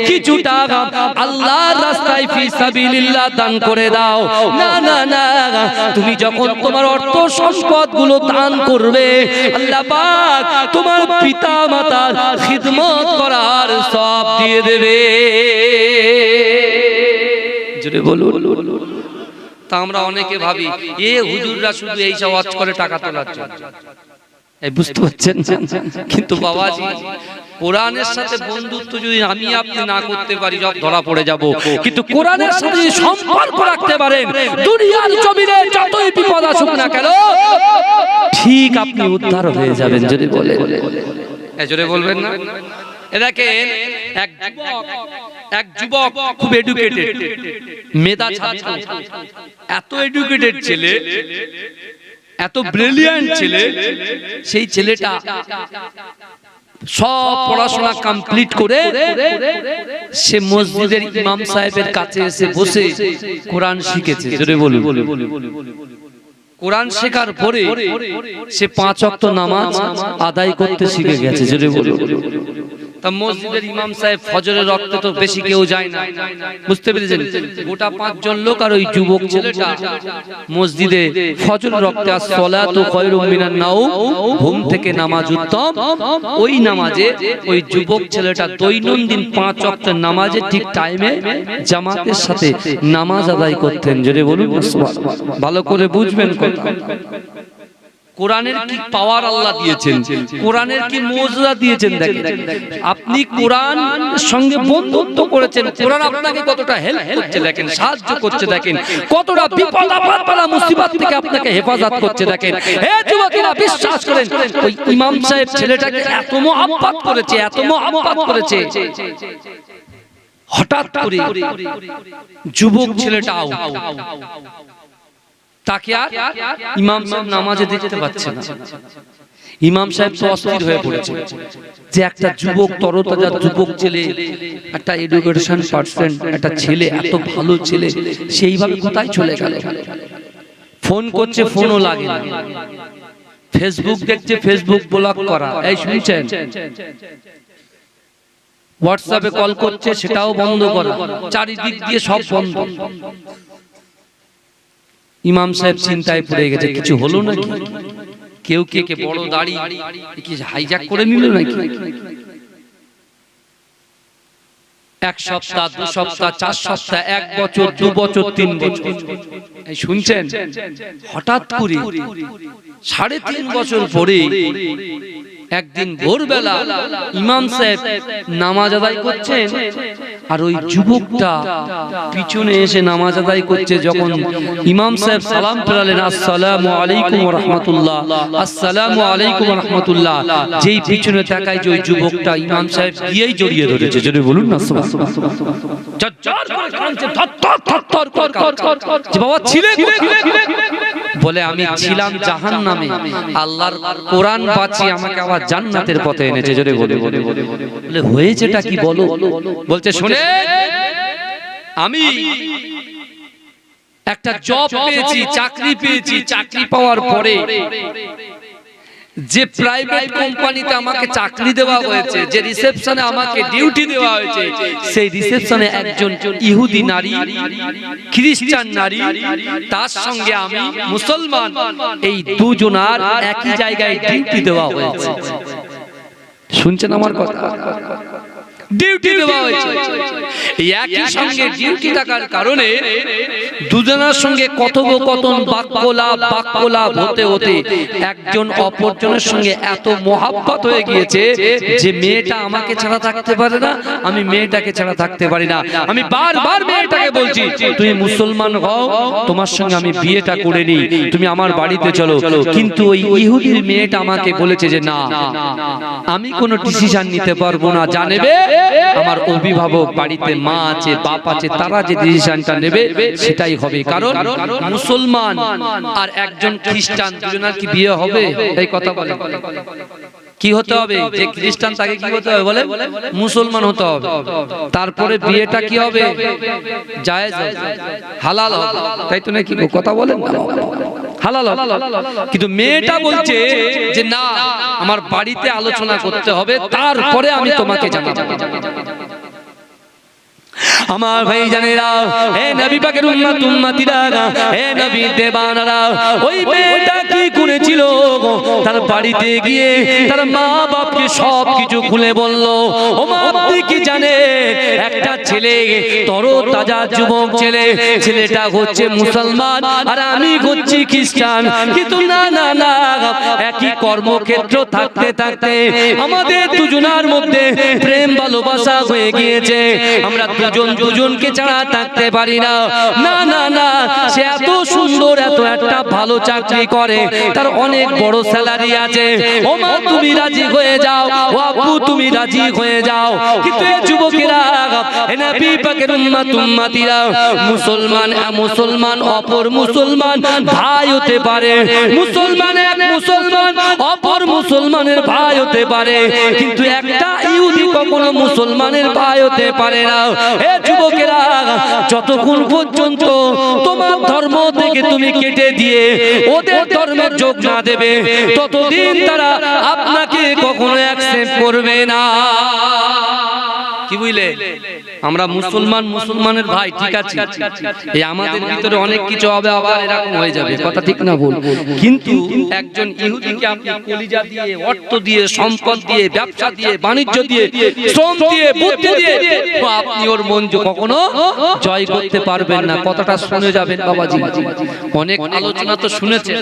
কিছু টাকা আল্লাহর রাস্তায় ফি সাবিলিল্লাহ দান করে দাও। না না না, তুমি যখন তোমার অর্থ সম্পদ গুলো দান করবে, আল্লাহ পাক তোমার পিতা মাতার খিদমত করার সওয়াব দিয়ে দেবে। জোরে বলুন। তা আমরা অনেকে ভাবি, এ হুজুররা শুধু এই সব ওয়াজ করে টাকা তোলার জন্য, এই বুঝতে পারছেন? কিন্তু বাবাজি, কোরআনের সাথে বন্ধুত্ব যদি আমি আপনি না করতে পারি, সব ধরা পড়ে যাব। কিন্তু কোরআনের সাথে যদি সম্পর্ক রাখতে পারেন, দুনিয়ার জমিনে যতই বিপদ আসুক না কেন, ঠিক আপনি উদ্ধার হয়ে যাবেন। যদি বলেন, জোরে বলবেন না? দেখেন, এক যুবক খুব এডুকেটেড, মেধা ছাত্র, এত এডুকেটেড ছেলে, এত ব্রিলিয়ান্ট ছেলে, সেই ছেলেটা সব পড়াশোনা কমপ্লিট করে সে মসজিদের ইমাম সাহেবের কাছে এসে বসে কোরআন শিখেছে। জোরে বলুন। কোরআন শেখার পরে সে 5 ওয়াক্ত নামাজ আদায় করতে শিখে গেছে। জোরে বলুন। তা মসজিদের ইমাম সাহেব ফজরের রক্তে তো বেশি কেউ যায় না, বুঝতে পেরেছেন? গোটা 5 জন লোক আর ওই যুবক ছেলেটা মসজিদে ফজরের রক্তে as-সালাতু খায়রুম মিনান নাওম, ঘুম থেকে নামাজ উত্তম। ওই নামাজে ওই যুবক ছেলেটা দৈনন্দিন 5 ওয়াক্তের নামাজে ঠিক টাইমে জামাতের সাথে নামাজ আদায় করতেন। জোরে বলুন সুবহানাল্লাহ। ভালো করে বুঝবেন কথা। কোরআনের কি পাওয়ার আল্লাহ দিয়েছেন, কোরআনের কি মুজিজা দিয়েছেন। দেখেন আপনি কোরআন সঙ্গে বন্ধুত্ব করেছেন, কোরআন আপনাকে কতটা হেল্প করছে দেখেন, সাহায্য করছে দেখেন, কতটা বিপদ আপদ বালা মুসিবত থেকে আপনাকে হেফাজত করছে দেখেন। হে যুবকেরা বিশ্বাস করেন, ওই ইমাম সাহেব ছেলেটাকে এত মহব্বত করেছে, এত মহব্বত করেছে, হঠাৎ করে যুবক ছেলেটাও তাকে আর ইমাম সাহেব নামাজে দেখতে পাচ্ছে না। ইমাম সাহেব তো অস্থির হয়ে পড়েছে যে একটা যুবক, তরতাজা যুবক ছেলে, একটা এডুকেশন পার্সন, একটা ছেলে, এত ভালো ছেলে, সেইভাবে কোথায় চলে গেল। ফোন করছে, ফোনও লাগে না। ফেসবুক দেখছে, ফেসবুক ব্লক করা। এই শুনছেন? হোয়াটসঅ্যাপে কল করছে, সেটাও বন্ধ করা। চারিদিক দিয়ে সব বন্ধ। ইমাম সাহেব চিন্তায় পড়ে গেছে, কিছু হলো নাকি? কেউ কে বড় দাড়ি কি হাইজ্যাক করে নিল নাকি? 1 সপ্তাহ, 2 সপ্তাহ, 4 সপ্তাহ, 1 বছর, 2 বছর, 3 বছর, এই শুনছেন? হঠাৎ করে 3.5 বছর পরে একদিন ভোরবেলা ইমাম সাহেব নামাজ আদায় করছেন, আর ওই যুবকটা পিছনে এসে নামাজ আদায় করছে। যখন ইমাম সাহেব সালাম ফেরালেন, আসসালামু আলাইকুম ওয়া রাহমাতুল্লাহ, আসসালামু আলাইকুম ওয়া রাহমাতুল্লাহ, যেই পিছনে তাকায় যে ওই যুবকটা ইমাম সাহেব গিয়েই জড়িয়ে ধরেছে। জোরে বলুন না সুবহানাল্লাহ। জজ্জার করে কাঁদছে, থরথর করে কাঁদছে যে বাবা ছিলে বলে, আমি ছিলাম জাহান্নামে, আল্লাহর কোরআন বাঁচিয়ে আমাকে আবার জান্নাতের পথে এনেছে। জোরে বলে বলে হয়েছেটা কি বলো? বলছে শুনে, আমি একটা জব পেয়েছি, চাকরি পেয়েছি। চাকরি পাওয়ার পরে যে প্রাইভেট কোম্পানিতে আমাকে চাকরি দেওয়া হয়েছে, যে রিসেপশনে আমাকে ডিউটি দেওয়া হয়েছে, সেই রিসেপশনে একজন ইহুদি নারী, খ্রিস্টান নারী, তার সঙ্গে আমি মুসলমান, এই দুজনার একই জায়গায় ডিউটি দেওয়া হয়েছে। শুনছেন আমার কথা? ডিউটি দেওয়া হয়েছে। একই সঙ্গে ডিউটি থাকার কারণে দুজনের সঙ্গে কথোপকথন, বাক্যলাপ হতে হতে একজন অপরজনের সঙ্গে এত মহাব্বত হয়ে গিয়েছে যে মেয়েটা আমাকে ছাড়া থাকতে পারে না, আমি মেয়েটাকে ছাড়া থাকতে পারি না। আমি বারবার মেয়েটাকে বলছি, তুমি মুসলমান হও, তোমার সঙ্গে আমি বিয়েটা করে নিই, তুমি আমার বাড়িতে চলো। কিন্তু ওই ইহুদির মেয়েটা আমাকে বলেছে যে না, আমি কোনো ডিসিশন নিতে পারবো না, জানেবে আমার অভিভাবক বাড়িতে, মা আছে, বাপ আছে, তারা যে ডিসিশনটা নেবে সেটাই হবে। কারণ মুসলমান আর একজন খ্রিস্টান, দুজনের কি বিয়ে হবে? এই কথা বলে। কি হতে হবে? যে খ্রিস্টান তাকে কি হতে হবে বলে? মুসলমান হতে হবে। তারপরে বিয়েটা কি হবে? জায়েজ হবে, হালাল হবে, তাই তো নাকি? কথা বলেন না, হালাল হবে। কিন্তু মেয়েটা বলছে যে না, আমার বাড়িতে আলোচনা করতে হবে, তারপরে আমি তোমাকে জানাবো। আমার ভাই জানেরা, হে নবী পাকের উম্মত উম্মতিরা, হে নবী দেবানারা, ওই মেয়েটা কি করেছিল? তার বাড়িতে গিয়ে তার মা বাপকে সব কিছু খুলে বলল। ও মা, আপনি কি জানেন, একটা ছেলে, তরতাজা যুবক ছেলে, ছেলেটা হচ্ছে মুসলমান আর আমি হচ্ছি খ্রিস্টান, কিন্তু না না না, একই কর্মক্ষেত্র থাকতে থাকতে আমাদের দুজনের মধ্যে প্রেম ভালোবাসা হয়ে গিয়েছে, আমরা দুজনকে ছাড়া থাকতে পারি না। না না না, সে এত সুন্দর, এত একটা ভালো চাকরি করে, তার অনেক বড় স্যালারি আছে। ও মা, তুমি রাজি হয়ে হয়ে যাও, ও আব্বু তুমি রাজি হয়ে যাও। কিন্তু এই যুবকেরা, এ নবী পাকের উম্মতিরা, মুসলমান অপর মুসলমান ভাই হতে পারে, মুসলমান এক মুসলমান অপর মুসলমানের ভাই হতে পারে, কিন্তু একটা ইহুদি কখনো মুসলমানের ভাই হতে পারে না। এ যুবকেরা, যতক্ষণ পর্যন্ত তোমার ধর্ম থেকে তুমি কেটে দিয়ে ওদের ধর্মে যোগ না দেবে, ততদিন তারা আপনাকে কখনো অ্যাকসেপ্ট করবে না। কি বুঝলে? আমরা মুসলমানের ভাই, ঠিক আছে, এই আমাদের ভিতরে অনেক কিছু হবে, আবার এরকম হয়ে যাবে, কথা ঠিক না ভুল? কিন্তু একজন ইহুদিকে আপনি কলিজা দিয়ে, অর্থ দিয়ে, সম্পদ দিয়ে, ব্যবসা দিয়ে, বাণিজ্য দিয়ে, শ্রম দিয়ে, বুদ্ধি দিয়ে আপনি ওর মন কখনো জয় করতে পারবেন না। কথাটা শুনে যাবেন বাবাজি। অনেক আলোচনা তো শুনেছেন,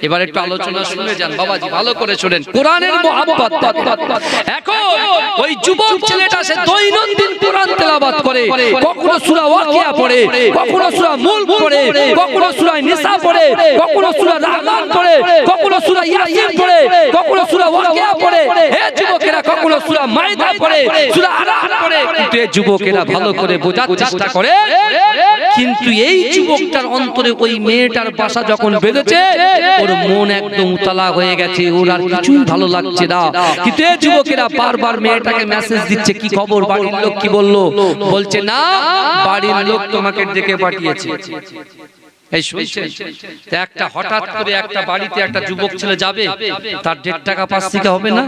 এবার একটু আলোচনা শুনে যান বাবাজি, ভালো করে শুনেন। কোরআনের মহব্বত। এখন ওই যুবক ছেলেটা সে দৈনন্দিন কোরআন তেলাওয়াত করে, কখনো সূরা ওয়াকিয়া পড়ে, কখনো সূরা মুলক পড়ে, কখনো সূরা নিসা পড়ে, কখনো সূরা রহমান পড়ে, কখনো সূরা ইয়াসিন পড়ে, কখনো সূরা ওয়াকিয়া পড়ে। হে যুবকেরা, কখনো সূরা মাইদা পড়ে, সূরা আরাফ পড়ে। কিন্তু এই যুবকেরা ভালো করে বোঝার চেষ্টা করে, কিন্তু এই যুবকটার অন্তরে ওই মেয়েটার বাসা যখন বেঁধেছে, ওর মন একদম উতলা হয়ে গেছে, ওর আর কিছুই ভালো লাগছে না। কিন্তু এই যুবকেরা বারবার মেয়েটাকে মেসেজ দিচ্ছে, কি খবর, বাড়ির লোক কি বললো? বলছে না, বাড়ির লোক তোমাকে ডেকে পাঠিয়েছে। এই শুনছেন? একটা হঠাৎ করে একটা বাড়িতে একটা যুবক ছেলে যাবে, তার 1.5 টাকা 5 টাকা হবে না,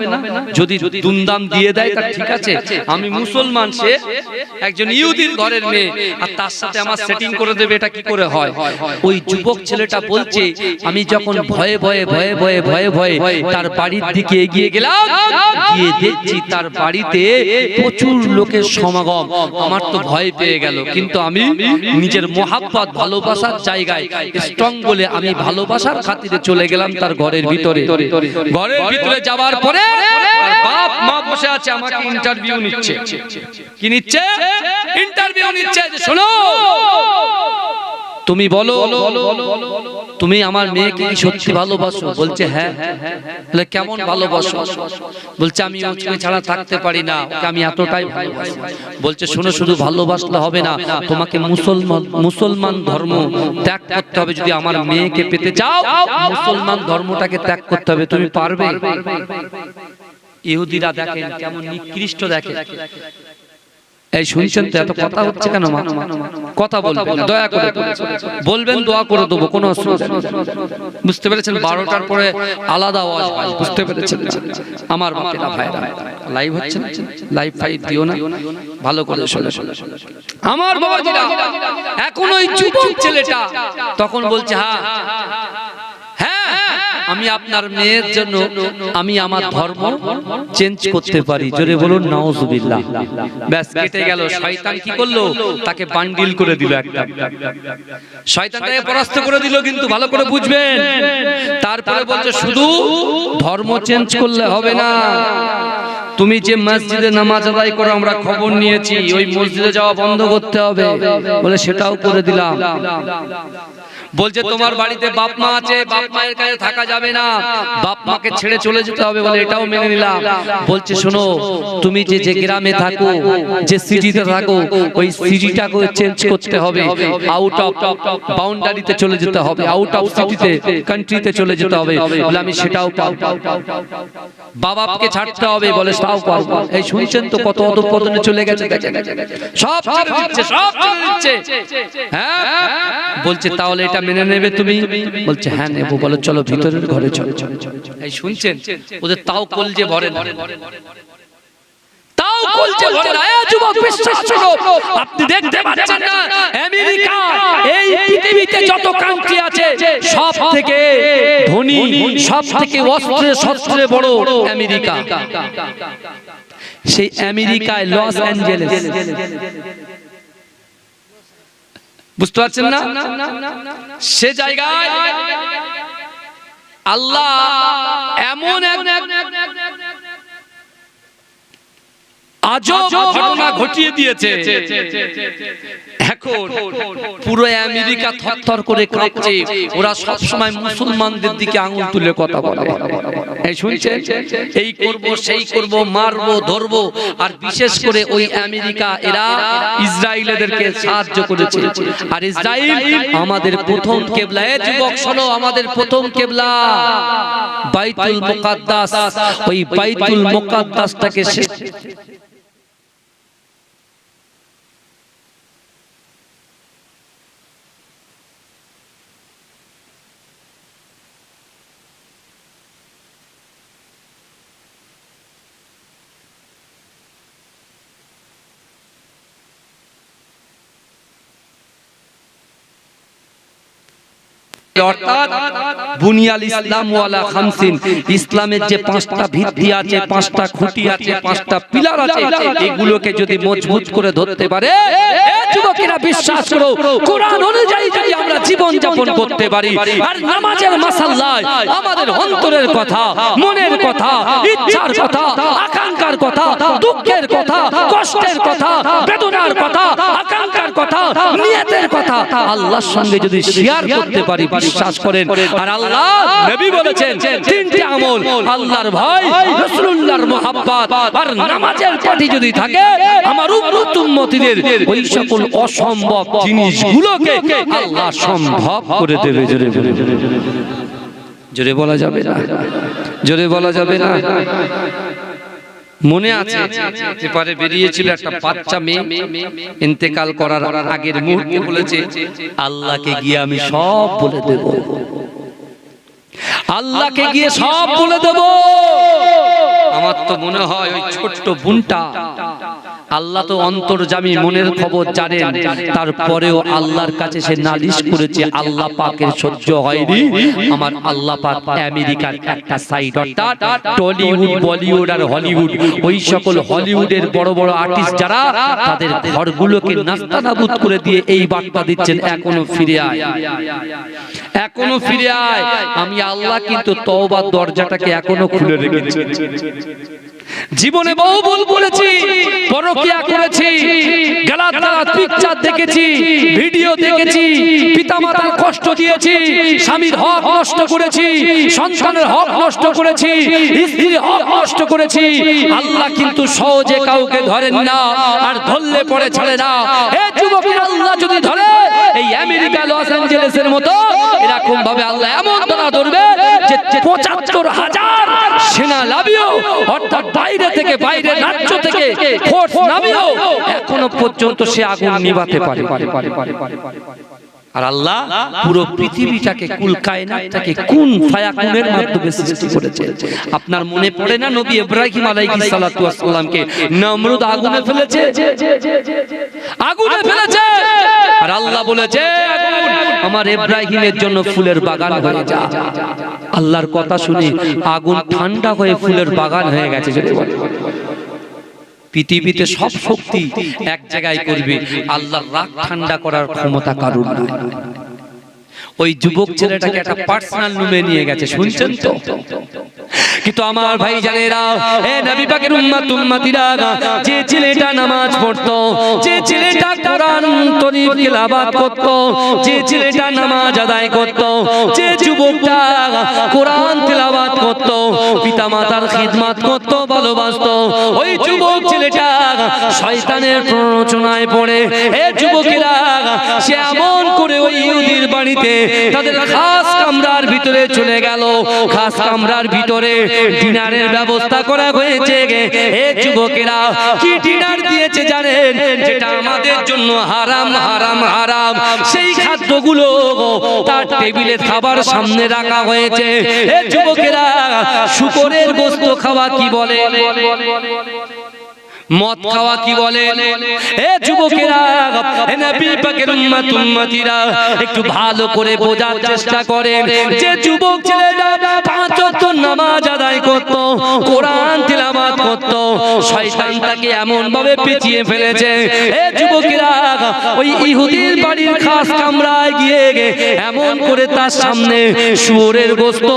যদি দুমদাম দিয়ে দেয় তার ঠিক আছে। আমি মুসলমান, সে একজন ইহুদির ঘরের মেয়ে, আর তার সাথে আমার সেটিং করে দেবে, এটা কি করে হয়? ওই যুবক ছেলেটা বলছে, আমি যখন ভয়ে ভয়ে ভয়ে ভয়ে ভয়ে ভয়ে তার বাড়ির দিকে এগিয়ে গেলাম, গিয়ে দেখছি তার বাড়িতে প্রচুর লোকের সমাগম, আমার তো ভয় পেয়ে গেল। কিন্তু আমি নিজের মহাব্বত, ভালোবাসার জায়গায় স্ট্রং বলে আমি ভালোবাসার খাতিরে চলে গেলাম তার ঘরের ভিতরে। ঘরের ভিতরে যাওয়ার পরে বাপ মা বসে আছে, আমাকে ইন্টারভিউ নিচ্ছে। কি নিচ্ছে? ইন্টারভিউ নিচ্ছে যে শোনো, তুমি বলো, তুমি আমার মেয়েকে কি সত্যি ভালোবাসো? বলছে হ্যাঁ। বলে কেমন ভালোবাসো? বলছে আমি ওকে ছাড়া থাকতে পারি না, ওকে আমি এতটাই ভালোবাসি। বলছে শোনো, শুধু ভালোবাসলে হবে না, তোমাকে মুসলমান ধর্ম ত্যাগ করতে হবে। যদি আমার মেয়েকে পেতে চাও, মুসলমান ধর্মটাকে ত্যাগ করতে হবে। তুমি পারবে? ইহুদিরা দেখেন কেমন নিকৃষ্ট, দেখে। এই শুনছেন তো, এত কথা হচ্ছে কেন? কথা বলবেন না, দয়া করে বলবেন, দোয়া করে দেবো, কোনো অসুবিধা নেই। বুঝতে পেরেছেন? 12টার পরে আলাদা আওয়াজ হয়, বুঝতে পেরেছেন? আমার বাপেরা ভাইরা, লাইভ হচ্ছে না, লাইভ ফাইভ দিও না, ভালো করে শুনে আমার বাবাজিরা। এখন ওই যুবক ছেলেটা তখন বলছে, হ্যাঁ, আমি আপনার মেয়ের জন্য আমি আমার ধর্ম চেঞ্জ করতে পারি। জোরে বলুন নাউজুবিল্লাহ। ব্যাস, কেটে গেল। শয়তান কি করলো? তাকে বান্ডিল করে দিল একটা। শয়তান তাকে পরাস্ত করে দিল, কিন্তু ভালো করে বুঝবেন। তারপরে বলছে শুধু ধর্ম চেঞ্জ করলে হবে না, তুমি যে মসজিদে নামাজ আদায় করো আমরা খবর নিয়েছি, ওই মসজিদে যাওয়া বন্ধ করতে হবে। বলে সেটাও করে দিলাম। বলছে তোমার বাড়িতে বাপ মা আছে, বাপ মায়ের কাছে থাকা যাবে না, বাপ মাকে ছেড়ে চলে যেতে হবে। বলে এটাও মেনে নিলাম। বলছে শোনো, তুমি যে গ্রামে থাকো, যে সিটিতে থাকো, ওই সিটিটাকে চেঞ্জ করতে হবে, আউট অফ বাউন্ডারিতে চলে যেতে হবে, আউট অফ সিটিতে, কান্ট্রিতে চলে যেতে হবে। বলে আমি সেটাও পারবো। বাবাকে ছাড়তে হবে। বলে তাও পারবো। এই শুনছেন তো কত অধঃপতনে চলে গেছে, সব ছেড়ে দিচ্ছে, সব ছেড়ে দিচ্ছে। হ্যাঁ, বলছে তাহলে এটা মেনে নেবে তুমি? বলছে হ্যাঁ নেব। বলে চলো ভিতরের ঘরে চলো। এই শুনছেন, ওদের তাও কলজে ভরে না, তাও কলজে ভরে না। যুবক বিশ্বাস করো, আপনি দেখতে পাচ্ছেন না, আমেরিকা এই পৃথিবীতে যত কান্ট্রি আছে সব থেকে ধনী, সব থেকে অস্ত্রে শস্ত্রে বড় আমেরিকা। সেই আমেরিকায় লস অ্যাঞ্জেলেস, বুঝতে পারছেন না? সে জায়গায় আল্লাহ এমন আজব ঘটনা ঘটিয়ে দিয়েছে, এখন পুরো আমেরিকা থরথর করে কাঁপছে। ওরা সব সময় মুসলমানদের দিকে আঙুল তুলে কথা বলে। এই শুনছেন, এই করব সেই করব, মারবো ধরবো। আর বিশেষ করে ওই আমেরিকা এরা ইসরায়েলদেরকে সাহায্য করেছে। আর ইসরায়েল আমাদের প্রথম কিবলা। এই যুবক শোনো, আমাদের প্রথম কিবলা বাইতুল মুকাদ্দাস। ওই বাইতুল মুকাদ্দাসটাকে অর্থাৎ বুনিয়াল ইসলাম ওয়ালা খামসিন, ইসলামের যে পাঁচটা ভিত্তি আছে, পাঁচটা খুঁটি আছে, পাঁচটা পিলার আছে, এগুলোকে যদি মজবুত করে ধরতে পারে, যুবকেরা বিশ্বাস করো কোরআন অনুযায়ী যদি আমরা জীবন যাপন করতে পারি, আর নামাজের মাসাল্লায় আমাদের অন্তরের কথা, মনের কথা, ইচ্ছার কথা, আকাঙ্ক্ষার কথা, দুঃখের কথা, কষ্টের কথা, বেদনার কথা, আকাঙ্ক্ষার কথা, নিয়তের কথা আল্লাহর সঙ্গে যদি শেয়ার করতে পারি, বিশ্বাস করেন। আর আল্লাহ নবী বলেছেন তিনটি আমল, আল্লাহর ভয়, রাসূলুল্লাহর মুহাব্বত আর নামাজের পাটি যদি থাকে, আমার উম্মতিদের ওই সকল অসম্ভব জিনিসগুলোকে আল্লাহ সম্ভব করে দেবে। জোরে বলা যাবে না, জোরে বলা যাবে না। মনে আছে পেপারে বেরিয়েছিল একটা বাচ্চা মেয়ে ইন্তেকাল করার আগের মুহূর্তে বলেছে, আল্লাহকে গিয়ে আমি সব বলে দেব, আল্লাহকে গিয়ে সব বলে দেব। আমার তো মনে হয় ওই ছোট্ট বোনটা, আল্লাহ তো অন্তর্যামী, মনের খবর জানেন, তারপরেও আল্লাহর কাছে সে নালিশ করেছে, আল্লাহ পাকের সহ্য হয়নি। আমার আল্লাহ পাক আমেরিকার একটা সাইড, অর্থাৎ টলিউড, বলিউড আর হলিউড, ওই সকল হলিউডের বড় বড় আর্টিস্ট যারা, তাদের ঘরগুলোকে নাস্তানাবুদ করে দিয়ে এই বার্তা দিচ্ছেন, এখনো ফিরে আয়, এখনো ফিরে আয়। আমি আল্লাহ কিন্তু তওবার দরজাটাকে এখনো খুলে রেখেছি। জীবনে বহু ভুল করেছি, পরকিয়া করেছি, গালাত গালাত পিকচার দেখেছি, ভিডিও দেখেছি, পিতামাতার কষ্ট দিয়েছি, স্বামীর হক নষ্ট করেছি, সন্তানের হক নষ্ট করেছি, স্ত্রীর হক নষ্ট করেছি। আল্লাহ কিন্তু সহজে কাউকে ধরেন না, আর ধরলে পরে ছাড়ে না। এ যুবকের আল্লাহ যদি ধরে, এই আমেরিকা লস অ্যাঞ্জেলেসের মতো এরকম ভাবে আল্লাহ এমন ধরা ধরবে যে ৭৫,০০০ সেনা লাভিও, অর্থাৎ বাইরে থেকে, বাইরে রাজ্য থেকে ফোর্স নামিও এখনো পর্যন্ত সে আগুন নিভাতে পারে। আর আল্লাহ পুরো পৃথিবীটাকে, কুল কায়নাতটাকে কুন ফায়াকুনের মাধ্যমে সৃষ্টি করেছে। আপনার মনে পড়ে না নবী ইব্রাহিম আলাইহিস সালাতু ওয়াস সালামকে নমরুদ আগুনে ফেলেছে, আগুনে ফেলেছে, আর আল্লাহ বলেছে আমার ইব্রাহিমের জন্য ফুলের বাগান হয়ে যা। আল্লাহর কথা শুনে আগুন ঠান্ডা হয়ে ফুলের বাগান হয়ে গেছে। পৃথিবীতে সব শক্তি এক জায়গায় করবে, আল্লাহর রাগ ঠান্ডা করার ক্ষমতা কারোর নাই। ওই যুবক ছেলেটাকে একটা পার্সোনাল রুমে নিয়ে গেছে, শুনছেন তো? কিন্তু আমার ভাই জানেরা, হে নবী পাকের উম্মতিরা, যে ছেলেটা নামাজ পড়তো, যে ছেলেটা কোরআন শরীফ তেলাওয়াত করতো, যে ছেলেটা নামাজ আদায় করতো, যে যুবকটা কোরআন তেলাওয়াত করতো, পিতামাতার খিদমত করতো, ভালোবাসতো, ওই যুবক ছেলেটা শয়তানের প্ররোচনায় পড়ে, হে যুবকেরা, সে এমন করে ওই ইহুদির বাড়িতে তাদের খাস কামরার ভিতরে চলে গেল। খাস কামরার ভিতরে ডিনারের ব্যবস্থা করা হয়েছে। হে যুবকেরা, কি ডিনার দিয়েছে জানেন? যেটা আমাদের জন্য হারাম, হারাম, হারাম, সেই খাদ্যগুলো তার টেবিলে খাবার সামনে রাখা হয়েছে। হে যুবকেরা, শুকরের গোশত খাওয়া কি বলে? মদ খাওয়া কি বলে? এ যুবকেরা, হে নবী পাকের উম্মতিরা, একটু ভালো করে বোঝার চেষ্টা করেন। যে যুবক ছেলেটা ৫ ওয়াক্ত নামাজ আদায় করত, কোরআন তিলাওয়াত করত, শয়তান তাকে এমন ভাবে পেঁচিয়ে ফেলেছে। এ যুবকেরা, ওই ইহুদির বাড়ির খাস কামরায় গিয়ে এমন করে তার সামনে শুয়োরের গোশত,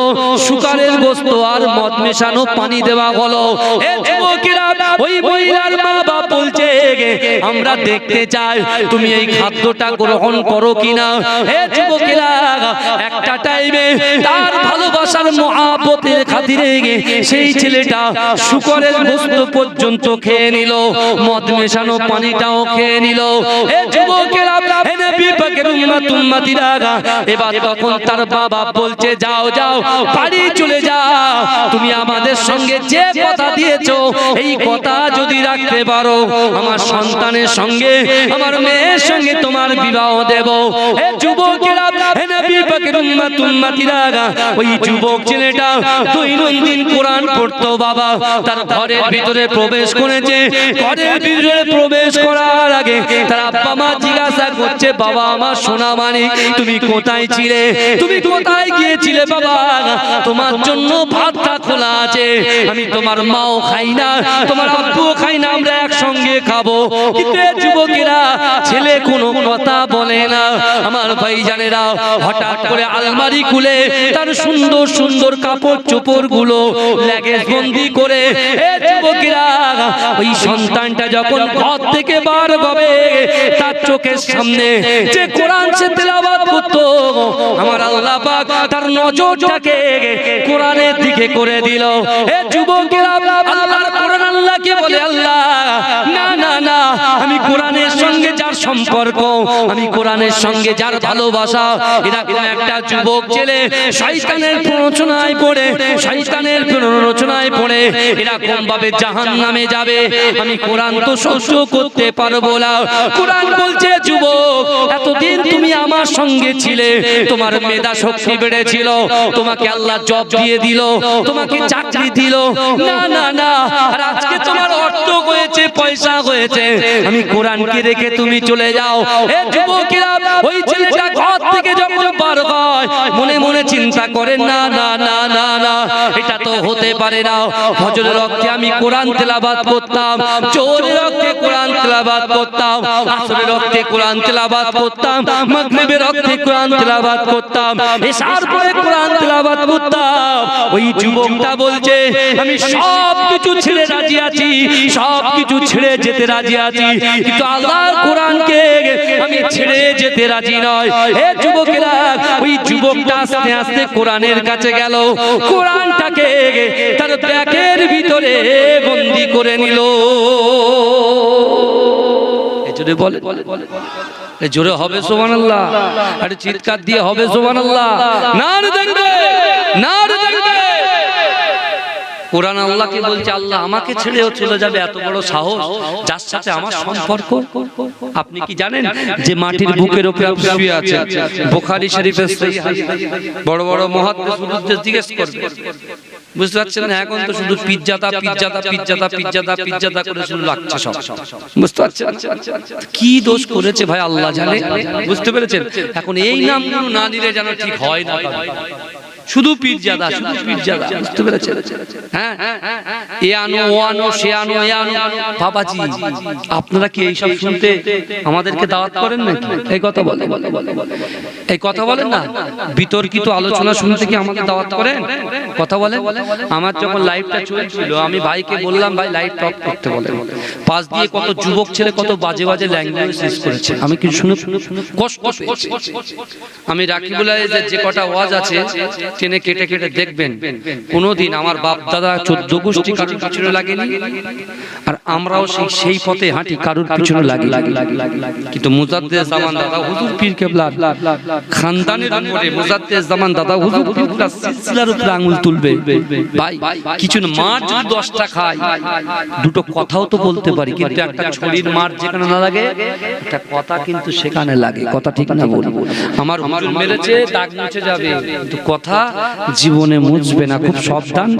শুকরের গোশত আর মদ মেশানো পানি দেওয়া হলো। এ যুবকেরা, ওই মহিলার মা বাপ বলছে, আমরা দেখতে চাই তুমি এই খাদ্যটা গ্রহণ করো কিনা। হে যুবকেরা, একটা টাইমে তার ভালোবাসার মহব্বতের খাতিরে খাতিরে সেই ছেলেটা শুকরের গোশত পর্যন্ত খেয়ে নিল, মদ মেশানো পানিটাও খেয়ে নিল। এ যুবকেরা, হে নবী পাকের উম্মত উম্মতিরা, এবার তখন তার বাবা বলছে যাও যাও বাড়ি চলে যাও, তুমি আমাদের সঙ্গে যে কথা দিয়েছো এই কথা যদি রাখতে পারো আমার সন্তানের সঙ্গে আমার মেয়ের সঙ্গে তোমার বিবাহ দেব। এ যুবকেরা, হে নবী পাকের উম্মত উম্মতিরা, ওই যুবক ছেলেটা দৈনন্দিন কোরআন পড়তো বাবা। তার ঘরের ভিতরে প্রবেশ করেছে, ঘরের ভিতরে প্রবেশ করার আগে তার আব্বা মা জিজ্ঞাসা করছে বাবা আমার সোনা মানিক তুমি কোথায় ছিলে, তুমি কোথায় গিয়েছিলে বাবা, তোমার জন্য ভাতটা খোলা আছে, আমি তোমার মাও খাই না তোমার আব্বুও খাই না, আমরা একসঙ্গে খাবো। কিন্তু যুবকেরা ছেলে কোনো কথা বলে না। আমার ভাইজানেরা হঠাৎ করে আলমারি খুলে তার সুন্দর সুন্দর কাপড় চোপড় গুলো লাগেজ বন্দি করে যুবকেরা ওই সন্তানটা যখন ঘর থেকে বার হবে তার চোখের সামনে যে কোরআন সে তেলাওয়াত করতো আমার আল্লাহ পাক তার নজরটাকে কোরআনের দিকে করে দিল। এ যুবকেরা আল্লাহর কোরআন আল্লাহকে বলে আল্লাহ না না না, আমি কোরআনের সঙ্গে যার সম্পর্ক, আমি কোরআনের সঙ্গে যার ভালোবাসা, এরকম একটা যুবক ছেলে শয়তানের প্ররোচনায় পড়ে, শয়তানের প্ররোচনায় পড়ে এরকম ভাবে জাহান্নামে যাবে, আমি কোরআন তো সহ্য করতে পারবো না। কোরআন বলছে যুবক এতদিন তুমি আমার সঙ্গে ছিলে, তোমার মেধা শক্তি বেড়েছিল, তোমাকে আল্লাহ জব দিয়ে দিল, তোমাকে চাকরি দিল, না না না, আর আজকে তোমার অর্থ হয়েছে পয়সা হয়েছে, আমি কোরআনকে রেখে তুমি চলে যাও। এ যুবকেরা ওই ছেলেটা ঘর থেকে যখন বার হয় মনে মনে চিন্তা করে না না না না না, এটা তো হতে পারে না। ফজরের ওয়াক্তে আমি কোরআন তেলাওয়াত করতাম, জোহরের ওয়াক্তে কোরআন তেলাওয়াত করতাম, আসরের ওয়াক্তে কোরআন তেলাওয়াত করতাম, মাগরিবের ওয়াক্তে কোরআন তেলাওয়াত করতাম, এশার পরে কোরআন তেলাওয়াত করতাম। ওই যুবকটা বলছে আমি সব কিছু ছেড়ে রাজি আছি, সব কিছু ছেড়ে যেতে রাজি আছি, কিন্তু আল্লাহর কোরআনকে আমি ছেড়ে যেতে রাজি নয়। এ যুবকেরা ওই যুবকটা আস্তে আস্তে কোরআনের কাছে গেল, কোরআনটাকে তার ব্যাগের ভিতরে বন্দি করে নিল। জোরে বলে, জোরে হবে সুবহানাল্লাহ, আরে চিৎকার দিয়ে হবে সুবহানাল্লাহ, নারে তাকবীর, নারে তাকবীর। কোরআন আল্লাহকে বলছে আল্লাহ আমাকে ছেড়েও চলে যাবে, এত বড় সাহস যার সাথে আমার সম্পর্ক। আপনি কি জানেন যে মাটির বুকের উপরে শুয়ে আছে? বুখারী শরীফের বড় বড় মুহাদ্দিস জিজ্ঞেস করবে, বুঝতে পারছেন না? এখন তো শুধু পিজ্জাটা পিজ্জাটা পিজ্জাটা পিজ্জাটা পিজ্জাটা করে শুরু লাগছে সব, বুঝতে পারছেন কি দোষ করেছে ভাই আল্লাহ জানে, বুঝতে পেরেছেন? এখন এই নামগুলো না দিলে যেন ঠিক হয় না, শুধু পিজ্জাদা শুধু পিজ্জাদা, বুঝতে পেরেছেন? হ্যাঁ এ আনো ও আনো সে আনো এ আনো। বাবাজি আপনারা কি এই সব শুনতে আমাদেরকে দাওয়াত করেন নাকি? এই কথা বলেন, এই কথা বলেন না, বিতর্কিত আলোচনা শুনতে কি আমাদের দাওয়াত করেন? কথা বলেন। আমার যখন লাইভটা চলছিল আমি ভাইকে বললাম ভাই লাইভটা অফ করতে বলেন, পাশ দিয়ে কত যুবক ছেলে কত বাজে বাজে ল্যাঙ্গুয়েজ ইউজ করেছে, আমি কি শুনে কষ্ট পেয়েছি। আমি রাকিবুল্লাহ যে কটা ওয়াজ আছে টেনে কেটে কেটে দেখবেন, কোনদিন আমার বাপ দাদা 14 গোষ্ঠী কারোর পিছনে লাগেনি, আর আমরাও সেই পথে হাঁটি কারোর পিছনে লাগি। কিন্তু মুজাদ্দেদ জামান দাদা হুজুর পীর কেবলা খানদানের উপরে মুজাদ্দেদ জামান দাদা হুজুর পীর কেবলা সিলসিলার উপরে আঙ্গুল তুলবে। ভাই কিছু না, মার যদি 10টা খায় দুটো কথাও তো বলতে পারি, কিন্তু একটা ছড়ির মার যেখানে না লাগে একটা কথা কিন্তু সেখানে লাগে। কথা ঠিক না বলবো? আমার হুজুর মেরেছে দাগ মুছে যাবে, কিন্তু কথা জীবনে মুছবে না, খুব সাবধান।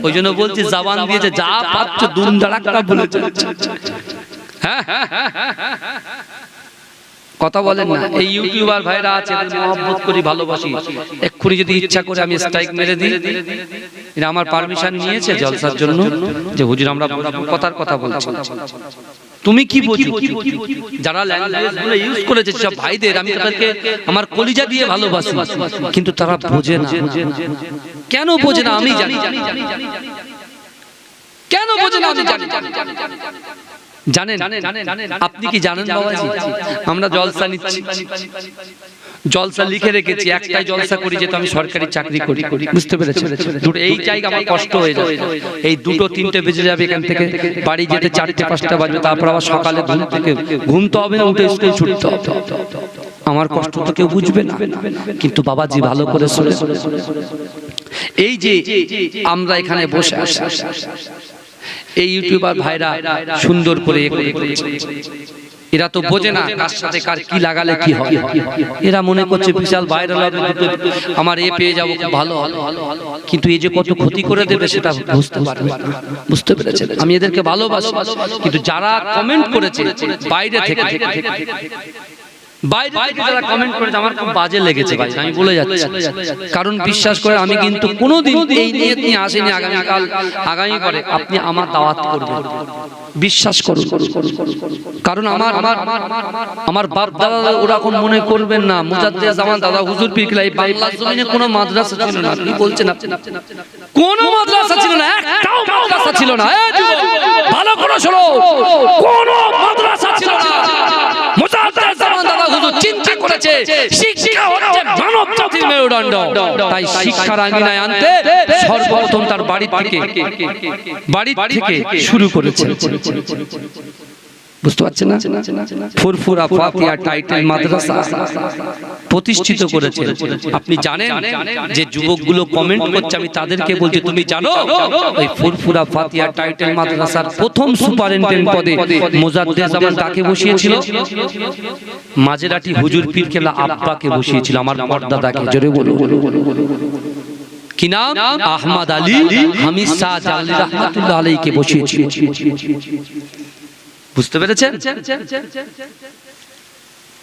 ওই জন্য বলছি জবান দিয়েছে যা পাচ্ছ দুম দাঁড়াক্কা বলে যাচ্ছে। হ্যাঁ কথা বলেন না। এই ইউটিউবার ভাইরা আছে মহব্বত করি ভালোবাসি, এক্ষুনি যদি ইচ্ছা করে আমি স্ট্রাইক মেরে দিই, এরা আমার পারমিশন নিয়েছে জলসার জন্য যে হুজুর আমরা কথার কথা বলছি, তুমি কি বোঝো? যারা ল্যাঙ্গুয়েজ গুলো ইউজ করেছে সব ভাইদের আমি তাদেরকে আমার কলিজা দিয়ে ভালোবাসি, কিন্তু তারা বোঝে না। কেন বোঝে না আমি জানি, কেন বোঝে না আমি জানি। জানেন আপনি কি জানেন বাবাজি, আমরা জলসা নিচ্ছি, জলসা লিখে রেখেছি, একটাই জলসা করি যে আমি সরকারি চাকরি করি, বুঝতে পেরেছেন? দুটো এই জায়গা আমার কষ্ট হয়ে যায়, এই দুটো তিনটে বেজে যাবে এখান থেকে বাড়ি যেতে, 4টে-5টা বাজবে, তারপর আবার সকালে ঘুম তো হবে না, উঠে স্কুল ছুটতে হবে। আমার কষ্ট তো কেউ বুঝবে না, কিন্তু বাবাজি ভালো করে শুনে, এই যে আমরা এখানে বসে আছি, এই ইউটিউবার ভাইরা সুন্দর করে এরা তো বোঝে না কার সাথে কার কি লাগালে কি হয়। এরা মনে করছে বিশাল ভাইরাল হবে, আমার এ পেয়ে যাবো, ভালো ভালো, কিন্তু এই যে কত ক্ষতি করে দেবে সেটা বুঝতে পারবে, বুঝতে পেরেছেন? আমি এদেরকে ভালোবাসি, কিন্তু যারা কমেন্ট করেছে বাইরে থেকে, বাইরে থেকে যারা কমেন্ট করেছে আমার খুব বাজে লেগেছে ভাই, আমি বলে যাচ্ছি। কারণ বিশ্বাস করে আমি কিন্তু কোনোদিন এই নিয়ত নিয়ে আসিনি আগামীকাল আগামী পরে আপনি আমার দাওয়াত করবেন, বিশ্বাস করুন। কারণ আমার বাপ দাদা ওরকম মনে করবেন না, মুজাদ্দেদ জামান দাদা হুজুর পীর কিবলা এই বাংলার জমিনে কোনো মাদ্রাসা ছিল না। কি বলছেন আপনি? কোনো মাদ্রাসা ছিল না, একটাও মাদ্রাসা ছিল না। ভালো করে শোনো, কোনো মাদ্রাসা ছিল না। মুজাদ্দেদ জামান দাদা হুজুর চিন্তা করেছে শিক্ষা হচ্ছে মানব জাতির মেরুদণ্ড, তাই শিক্ষার আঙিনায় আনতে সর্বপ্রথম তার বাড়ি থেকে শুরু করেছে। বুঝতে পারছেন না? ফুরফুরা ফাতিহা টাইটেল মাদ্রাসা প্রতিষ্ঠিত করেছে। আপনি জানেন যে যুবকগুলো কমেন্ট করছে, আমি তাদেরকে বলছি তুমি জানো ওই ফুরফুরা ফাতিহা টাইটেল মাদ্রাসার প্রথম সুপারিনটেন্ডেন্ট পদে মুজাদ্দেদ জামান কাকে বসিয়েছিল? মাঝেরাটি হুজুর পীর কিবলা আব্বাকে বসিয়েছিল, আমার পর্দাদাকে। জোরে বলুন কি নাম? আহমদ আলী হামিদ শাহ জালালি রাহমাতুল্লাহ আলাইহিকে বসিয়েছিল। বুঝতে পেরেছেন?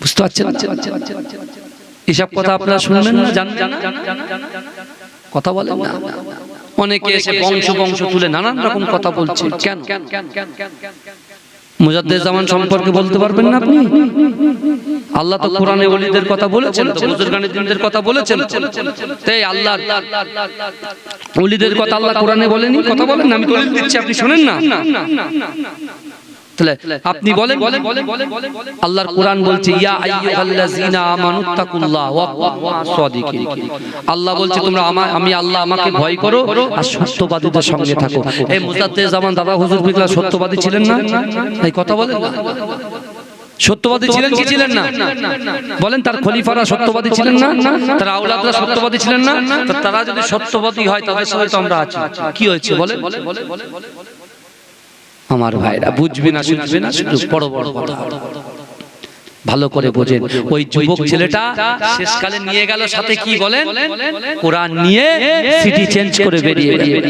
বুঝতে পারছেন? এসব কথা আপনারা শুনবেন না, জানবেন না, কথা বলেন না। অনেকে এসে বংশ তুলে নানান রকম কথা বলছে। কেন? মুজাদ্দেদ জামান সম্পর্কে বলতে পারবেন না আপনি? আল্লাহ তো কোরআনে ওলিদের কথা বলেছেন, তো বুজুর্গানে দিনদের কথা বলেছেন, তাই আল্লাহ ওলিদের কথা আল্লাহ কোরআনে বলেনি? কথা বলেন না, আমি দলিল দিচ্ছি, আপনি শুনেন না। আপনি বলেন, আল্লাহর কোরআন বলছে ইয়া আইয়ুহাল্লাযীনা আমানুত্তাকুল্লাহ ওয়া কুনু মা'আস-সাদিকিন। আল্লাহ বলছে তোমরা আমি আল্লাহ আমাকে ভয় করো আর সত্যবাদীদের সঙ্গে থাকো। এই মুজাদ্দেদ জামান দাদা হুজুর বিল্লাহ সত্যবাদী ছিলেন না? এই কথা বলেন না। সত্যবাদী ছিলেন কি ছিলেন না? বলেন, তার খলিফারা সত্যবাদী ছিলেন না? তার আওলাদরা সত্যবাদী ছিলেন না? তারা যদি সত্যবাদী হয় তাদের সঙ্গে তো আমরা আছি। কি হয়েছে বলেন? আমার ভাইরা বুঝবে না, শুনবে না, শুধু বড় বড় কথা। ভালো করে বোঝেন, ওই যুবক ছেলেটা শেষকালে নিয়ে গেল সাথে কি বলেন? কোরআন নিয়ে সিটি চেঞ্জ করে বেরিয়ে গেল।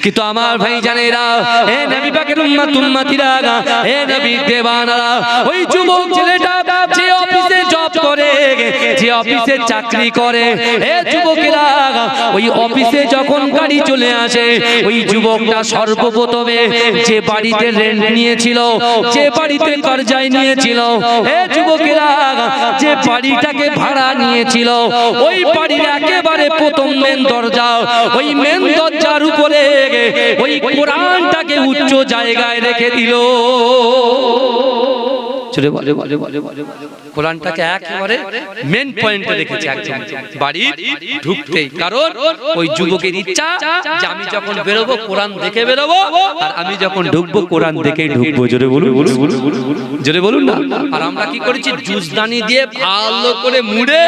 কিন্তু আমার ভাই জানেরা, হে নবী পাকের উম্মতিরা, হে নবী দেওয়ানারা, ওই যুবক ছেলেটা যে অফিসে জব করে, যে অফিসে চাকরি করে, হে যুবকেরা, ওই অফিসে যখন গাড়ি চলে আসে, ওই যুবকটা সর্বপ্রথমে যে বাড়িতে রেন্ট নিয়েছিল, যে বাড়িতে কর্জায় নিয়েছিল, হে যুবকেরা, যে বাড়িটাকে ভাড়া নিয়েছিল, ওই বাড়ির একেবারে প্রথম মেন দরজা, ওই মেন দরজার উপরে ওই কোরআনটাকে উচ্চ জায়গায় রেখে দিল। কোরআনটাকে একেবারে মেন পয়েন্টে রেখেছে একদম বাড়ি ঢুকতেই। কারণ ওই যুবকের ইচ্ছা যে আমি যখন বেরোবো কোরআন দেখে বেরোবো, আর আমি যখন ঢুকবো কোরআন দেখেই ঢুকবো। জোরে বলুন, জোরে বলুন না। আর আমরা কি করেছি? জুজদানি দিয়ে ভালো করে মুড়ে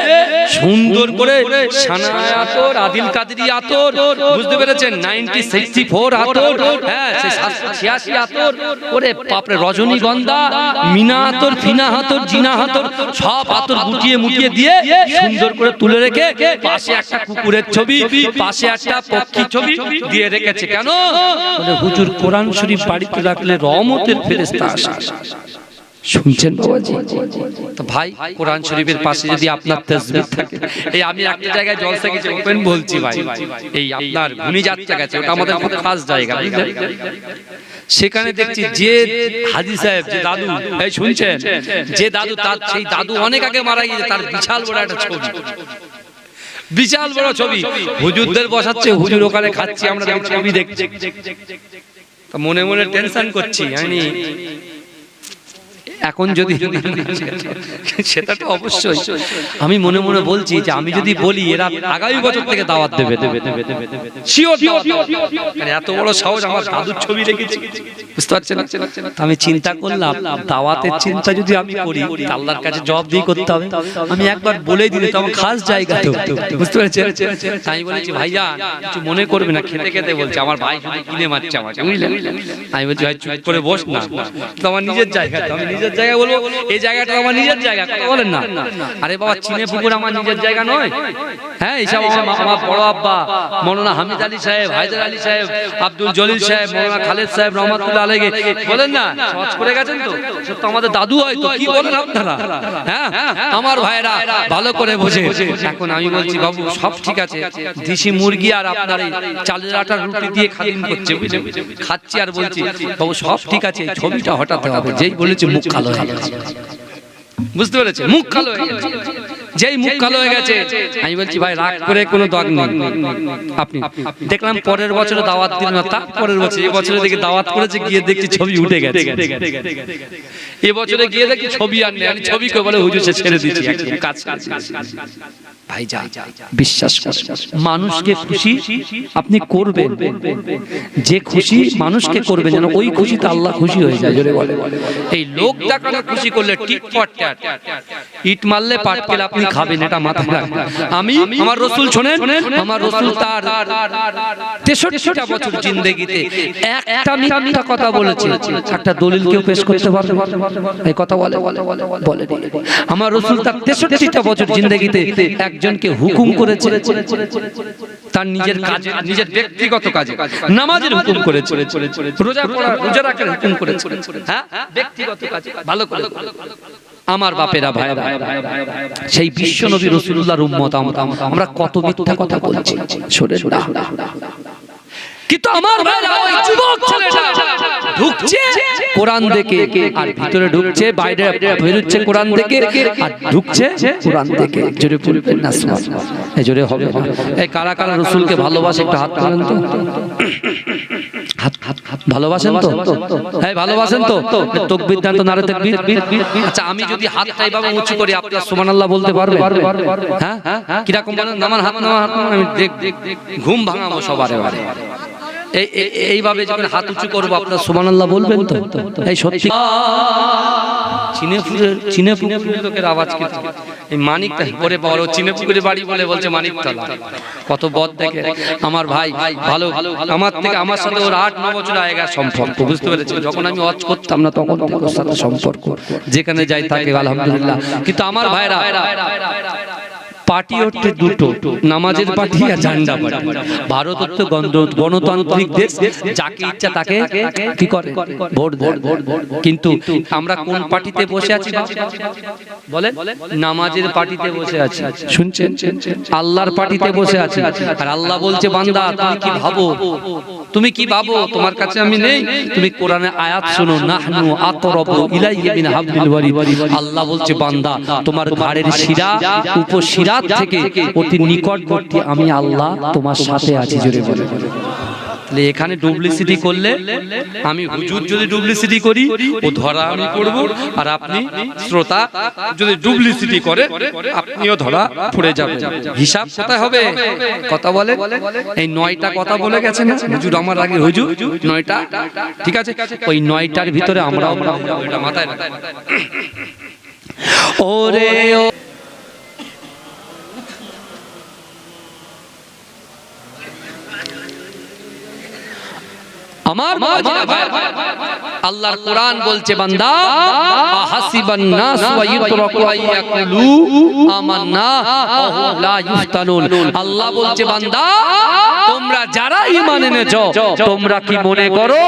সুন্দর করে সানা আতর, আদিল কাদরি আতর, বুঝতে পেরেছেন, 1964 আতর, হ্যাঁ 786 আতর করে, বাপরে রজনীগন্ধা, মিনা আতর, ফিনা আতর, জিনা আতর, সব আতর গুটিয়ে মুটিয়ে দিয়ে সুন্দর করে তুলে রেখে পাশে একটা কুকুরের ছবি, পাশে একটা পক্ষী ছবি দিয়ে রেখেছে। কেন? বলে হুজুর কোরআন শরীফ বাড়িতে রাখলে রহমতের ফেরেশতা আসে। শুনছেন বাবাজি? তো ভাই, কোরআন শরীফের পাশে যদি আপনার তাসবিহ থাকে, এই আমি একটা জায়গায় জলসা গেছি, ওপেন বলছি ভাই, এই আপনার ঘুনি যাত্রা গেছে, ওটা আমাদের খুব খাস জায়গা, বুঝলেন? সেখানে দেখছি যে হাজী সাহেব, যে দাদু, এই শুনছেন, যে দাদু, তার সেই দাদু অনেক আগে মারা গিয়েছে, তার বিশাল বড় একটা ছবি, বিশাল বড় ছবি, হুজুরদের বসাচ্ছে, হুজুর ওখানে খাচ্ছি, আমরা ছবি দেখছি। মনে মনে টেনশন করছি, এখন যদি সেটা তো অবশ্যই আমি মনে মনে বলছি যে আমি যদি বলি এরা আগামী বছর থেকে দাওয়াত দেবে শিওর এত বড় সাহস আমার দাদুর ছবি রেখেছি বুঝতে পারছেন আমি চিন্তা করলাম দাওয়াতের চিন্তা যদি আমি করি আল্লাহর কাছে জবাব দিয়ে করতে হবে আমি একবার বলে দিলে তো আমার খাস জায়গা তো বুঝতে পারছেন আমি বলেছি ভাইয়া কিছু মনে করবে না খেতে খেতে বলছে আমার ভাই শুধু কিনে মারছে আমাকে বুঝলেন আমি বলছি ভাই চুপ করে বস না তো আমার নিজের জায়গা তো আমি নিজের জায়গা বলবো এই জায়গাটা আমার নিজের জায়গা কথা বলেন না আরে বাবা চিনে পুকুর আমার নিজের জায়গা নয় হ্যাঁ এইসব আমার বড় আব্বা মৌলানা হামিদ আলী সাহেব হায়দার আলী সাহেব আব্দুল জলিল সাহেব মৌলানা খালেদ সাহেব রহমাতুল্লাহ আলাইহি বলেন না সহজ করে গেছেন তো সব তো আমাদের দাদু হয় তো কি বলেন আপনারা হ্যাঁ আমার ভাইরা ভালো করে বোঝে এখন আমি বলছি বাবু সব ঠিক আছে দেশি মুরগি আর আপনার এই চালের আটার রুটি দিয়ে খাদিম করছে বুঝলেন খাচ্ছি আর বলছি বাবু সব ঠিক আছে এই ছবিটা হটাতে হবে যেই বলেছে মুখ কালো হয়ে গেছে বুঝতে পেরেছে মুখ কালো হয়ে গেছে যেই মুখ কালো হয়ে গেছে আমি বলছি ভাই রাগ করে কোনো দগ নেই আপনি দেখলাম পরের বছরে দাওয়াত দিল না তার পরের বছর এই বছরে দেখে দাওয়াত করেছে গিয়ে দেখছি ছবি উঠে গেছে এই বছরে গিয়ে দেখি ছবি আর নেই আমি ছবিকে বলে হুজুর সে ছেড়ে দিয়েছি কাজ ভাই যা বিশ্বাস করেন মানুষকে খুশি আপনি করবেন যে খুশি মানুষকে করবেন যেন ওই খুশিতে আল্লাহ খুশি হয়ে যায় জোরে বলে এই লোক দেখানো খুশি করলে টিট ফট ট্যাট ইট মারলে পাটকেল আপনি খাবেন এটা মাথায় রাখবেন আমি আমার রাসূল শুনেন আমার রাসূল তার 63টা বছর জিন্দেগিতে একটা মিথ্যা কথা বলেছে একটা দলিল কেউ পেশ করতে পারবে এই কথা বলে আমার রাসূল তার 63টা বছর জিন্দেগিতে একজনকে হুকুম করেছে তার নিজের কাজে নিজের ব্যক্তিগত কাজে নামাজের হুকুম করেছে রোজা পড়া রোজা রাখার হুকুম করেছে হ্যাঁ ব্যক্তিগত কাজে ভালো করে আমার বাপেরা ভাইরা সেই বিশ্ব নবী রাসূলুল্লাহর উম্মত আমরা কত মিথ্যা কথা বলছি শোনেন না কিন্তু আমার ভাইরা ওই যুবক ছেলেটা ঢুকছে কোরআন দেখে আর ভিতরে ঢুকছে বাইরে বেরোচ্ছে কোরআন দেখে আর ঢুকছে কোরআন দেখে জোরে পড়বেন না সুবহানাল্লাহ এই জোরে হবে এই কারা কারা রাসূলকে ভালোবাসে একটা হাত তুলেন তো হাত ভালোবাসেন তো হ্যাঁ ভালোবাসেন তো তাকবীর দেন তো নারে তাকবীর আচ্ছা আমি যদি হাতটা এইভাবে উঁচু করি আপনারা সুবহানাল্লাহ বলতে পারবেন হ্যাঁ কি রকম বলেন আমার হাত আমি ঘুম ভাঙাবো সবারে বারে এইভাবে যখন হাত উঁচু করবো আপনারা সুবহানাল্লাহ বলবেন তো এই সত্যি চিনেপুরের লোকের আওয়াজ কি এই মানিকটা পরে বড় চিনেপুরের বাড়ি বলে বলছে মানিকতলা কত বদ দেখে আমার ভাই ভালো আমার থেকে আমার সাথে ওর 8-9 বছর আগের সম্পর্ক বুঝতে পেরেছি যখন আমি ওয়াজ করতাম না তখন থেকে ওর সাথে সম্পর্ক যেখানে যাই থাকে আলহামদুলিল্লাহ কিন্তু আমার ভাইরা পার্টি হচ্ছে দুটো নামাজের পার্টি আর ঝান্ডা পার্টি ভারত হচ্ছে গণতান্ত্রিক দেশ যাকে ইচ্ছা তাকে কি করে ভোট দেয় কিন্তু আমরা কোন পার্টিতে বসে আছি বলেন নামাজের পার্টিতে বসে আছি শুনছেন আল্লাহর পার্টিতে বসে আছি আর আল্লাহ বলছে বান্দা তুমি কি ভাবো তোমার কাছে আমি নেই তুমি কোরআনের আয়াত শোনো নাহনু আকরাবু ইলাইয়া মিন হাবলিল ওয়ারিদ আল্লাহ বলছে বান্দা তোমার ঘাড়ের শিরা উপশিরা থেকে অতি নিকটবর্তী আমি আল্লাহ তোমার সাথে আছি জোরে বলে তাহলে এখানে ডুপ্লিসিটি করলে আমি হুজুর যদি ডুপ্লিসিটি করি ও ধরা আমি করব আর আপনি শ্রোতা যদি ডুপ্লিসিটি করে আপনিও ধরা পড়ে যাবেন হিসাব কোথায় হবে কথা বলে এই 9টা কথা বলে গেছেন হুজুর আমার আগে হুজুর 9টা ঠিক আছে ওই 9টার ভিতরে আমরা এটা মাথায় রাখবেন ওরে আমার আল্লাহর কোরআন বলছে বান্দা আহাসিবান নাস ওয়া ইউতরাকু আইয়াকুলু আমান্না ওয়া লা ইফতানুন আল্লাহ বলছে বান্দা তোমরা যারা ঈমান এনেছো তোমরা কি মনে করো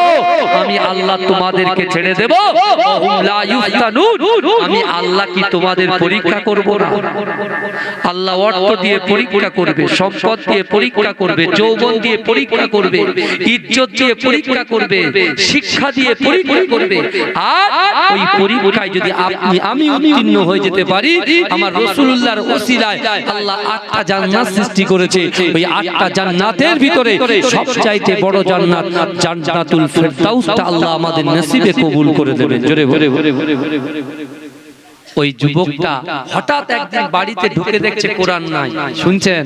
আমি আল্লাহ তোমাদেরকে ছেড়ে দেব ওয়া লা ইফতানুন আমি আল্লাহ কি তোমাদের পরীক্ষা করব না আল্লাহ অর্থ দিয়ে পরীক্ষা করবে সম্পদ দিয়ে পরীক্ষা করবে যৌবন দিয়ে পরীক্ষা করবে ইজ্জত দিয়ে পরীক্ষা করবে শিক্ষা দিয়ে পরীক্ষা করবে আর ওই পরীক্ষায় যদি আমি উত্তীর্ণ হয়ে যেতে পারি আমার রাসূলুল্লাহর ওসিলায় আল্লাহ 8টা জান্নাত সৃষ্টি করেছে ওই 8টা জান্নাতের ভিতরে সবচাইতে বড় জান্নাত জান্নাতুল ফেরদাউসটা আল্লাহ আমাদের নসিবে কবুল করে দেবেন। জোরে ভরে ওই যুবকটা হঠাৎ একদিন বাড়িতে ঢুকে দেখছে কোরআন নাই। শুনছেন?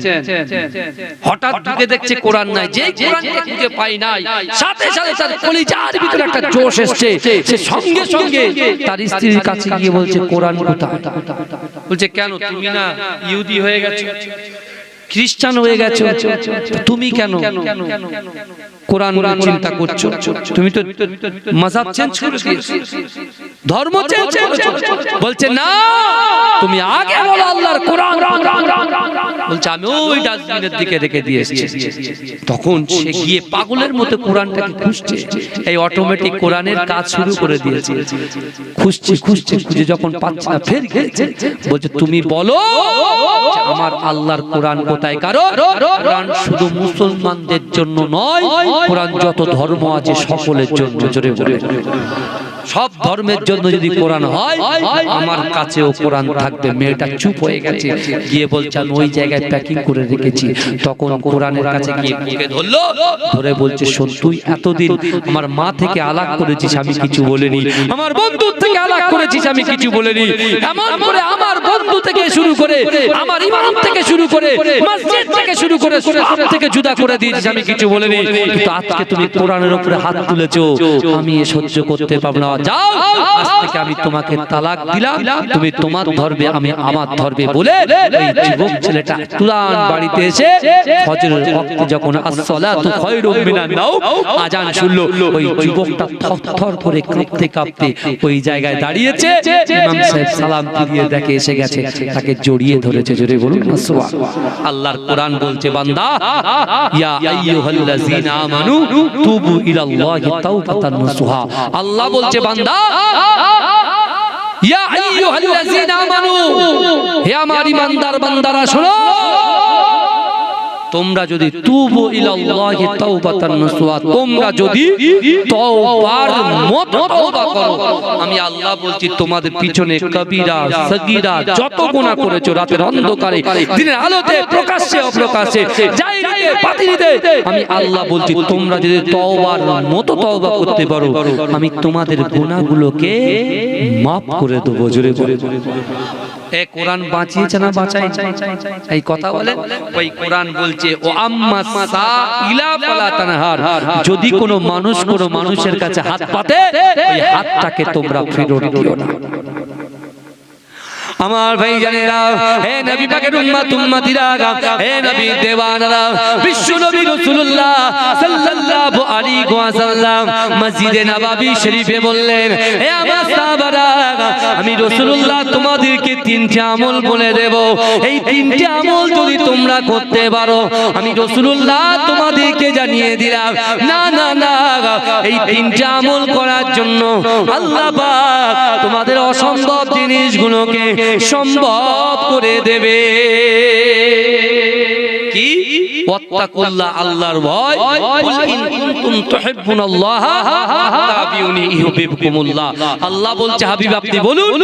হঠাৎ ঢুকে দেখছে কোরআন নাই। যেই কোরআনকে খুঁজে পাই নাই, সাথে সাথে তার কলিজার ভিতরে একটা জোশ এসেছে। সে সঙ্গে সঙ্গে তার স্ত্রীর কাছে গিয়ে বলছে, কোরআন কোথায়? বলছে, কেন তুমি না ইহুদি হয়ে গেছো, খ্রিস্টান হয়ে গেছো, তুমি কেন কোরআন চিন্তা করছো? তুমি তো মাযহাব চেঞ্জ করে দিয়েছো, ধর্ম চেঞ্জ করেছো। বলছে, না, তুমি আগে বলো আল্লাহর কোরআন। বলছে, আমি ওই ডাস্টবিনের দিকে রেখে দিয়ে এসেছি। তখন সে গিয়ে পাগলের মতো কোরআনটাকে খুঁজছে। এই অটোমেটিক কোরআনের কাজ শুরু করে দিয়েছে। খুঁজছে খুঁজে যখন পাচ্ছে না, ফের গেছে। বলছে, তুমি বলো আমার আল্লাহর কোরআন কোথায়? কারণ কোরআন শুধু মুসলমানদের জন্য নয়, কোরআন যত ধর্ম আছে সকলের জন্য। জোরে বলে, সব ধর্মের জন্য যদি কোরআন হয়, আমার কাছেও কোরআন থাকবে। মেয়েটা চুপ হয়ে গেছে, গিয়ে বলছে, আমি ওই জায়গায় প্যাকিং করে রেখেছি। তখন কোরআনের কাছে গিয়ে বুকে ধরলো, ধরে বলছে, শোন, তুই এতদিন আমার মা থেকে আলাদা করেছিস, আমি কিছু বলিনি। আমার বন্ধু থেকে আলাদা করেছিস, আমি কিছু বলিনি। এমন করে আমার বন্ধু থেকে শুরু করে, আমার ইমাম থেকে শুরু করে, মসজিদ থেকে শুরু করে সব থেকে জুদা করে দিয়েছিস, আমি কিছু বলিনি। কিন্তু আজকে তুমি কোরআনের উপরে হাত তুলেছো, আমি এ সহ্য করতে পারবো না। যাও, আজ থেকে আমি তোমাকে তালাক দিলাম, তুমি তোমার ধর্মে, আমি আমার ধর্মে বলে এই যুবক ছেলেটা তুরান বাড়িতে এসে ফজরের ওয়াক্তে যখন আসসালাতু খায়রুম মিনান নাওম আজান শুনলো, ওই যুবকটা থরথর করে কাঁপতে কাঁপতে ওই জায়গায় দাঁড়িয়েছে। ইমাম সাহেব সালাম ফিরিয়ে দেখে এসে গেছে, তাকে জড়িয়ে ধরেছে। জোরে বলুন না সুবহানাল্লাহ। আল্লাহর কোরআন বলছে, বান্দা, ইয়া আইয়ুহাল্লাযীনা আমানু তুবু ইলাল্লাহি তাওবাতান নাসুহা। আল্লাহ বলছে, বান্দা, ইয়া আইয়ুহাল্লাযীনা আমানু, হে আমার ঈমানদার বান্দারা শোনো, তোমরা যদি তুবু ইলাল্লাহি তাওবাতান নাসুহা, তোমরা যদি তওবার মতো তওবা করো, আমি আল্লাহ বলছি তোমাদের পিছনে কবিরা সগীরা যত গুনাহ করেছো, রাতের অন্ধকারে, দিনের আলোতে, প্রকাশ্যে অপ্রকাশ্যে, জাহিরিতে বাতিনিতে, আমি আল্লাহ বলছি তোমরা যদি তওবার মতো তওবা করতে পারো, আমি তোমাদের গুনাহগুলোকে maaf করে দেব। জোরে বলে, এ কোরআন বাঁচিয়েছে না বাঁচাই? এই কথা বলে ওই কোরআন বলছে, ও আম্মা সাইলা ফালা তানহার, যদি কোনো মানুষ কোনো মানুষের কাছে হাত পাতে, ওই হাতটাকে তোমরা ফেরত দিও না। আমার ভাই জানেরা, হে নবী পাকের উম্মত উম্মতিরা, হে নবী দেওয়ানারা, বিশ্ব নবী রাসূলুল্লাহ সাল্লাল্লাহু আলাইহি ওয়াসাল্লাম মসজিদে নববী শরীফে বললেন, হে আমার সাহাবারা, আমি রাসূলুল্লাহ তোমাদেরকে তিনটি আমল বলে দেব। এই তিনটি আমল যদি তোমরা করতে পারো, আমি রাসূলুল্লাহ তোমাদেরকে জানিয়ে দিলাম, না না না, এই তিনটি আমল করার জন্য আল্লাহ পাক তোমাদের অসম্ভব জিনিসগুলোকে সম্ভব করে দেবে। কি? ওয়াত্তাকুল্লাহ, আল্লাহর ভয়। কুল ইন কুনতুম তুহিব্বুনাল্লাহা ফাত্তাবিউনি ইউহিব্বুকুমুল্লাহ। আল্লাহ বলছে, হাবিব আপনি বলুন,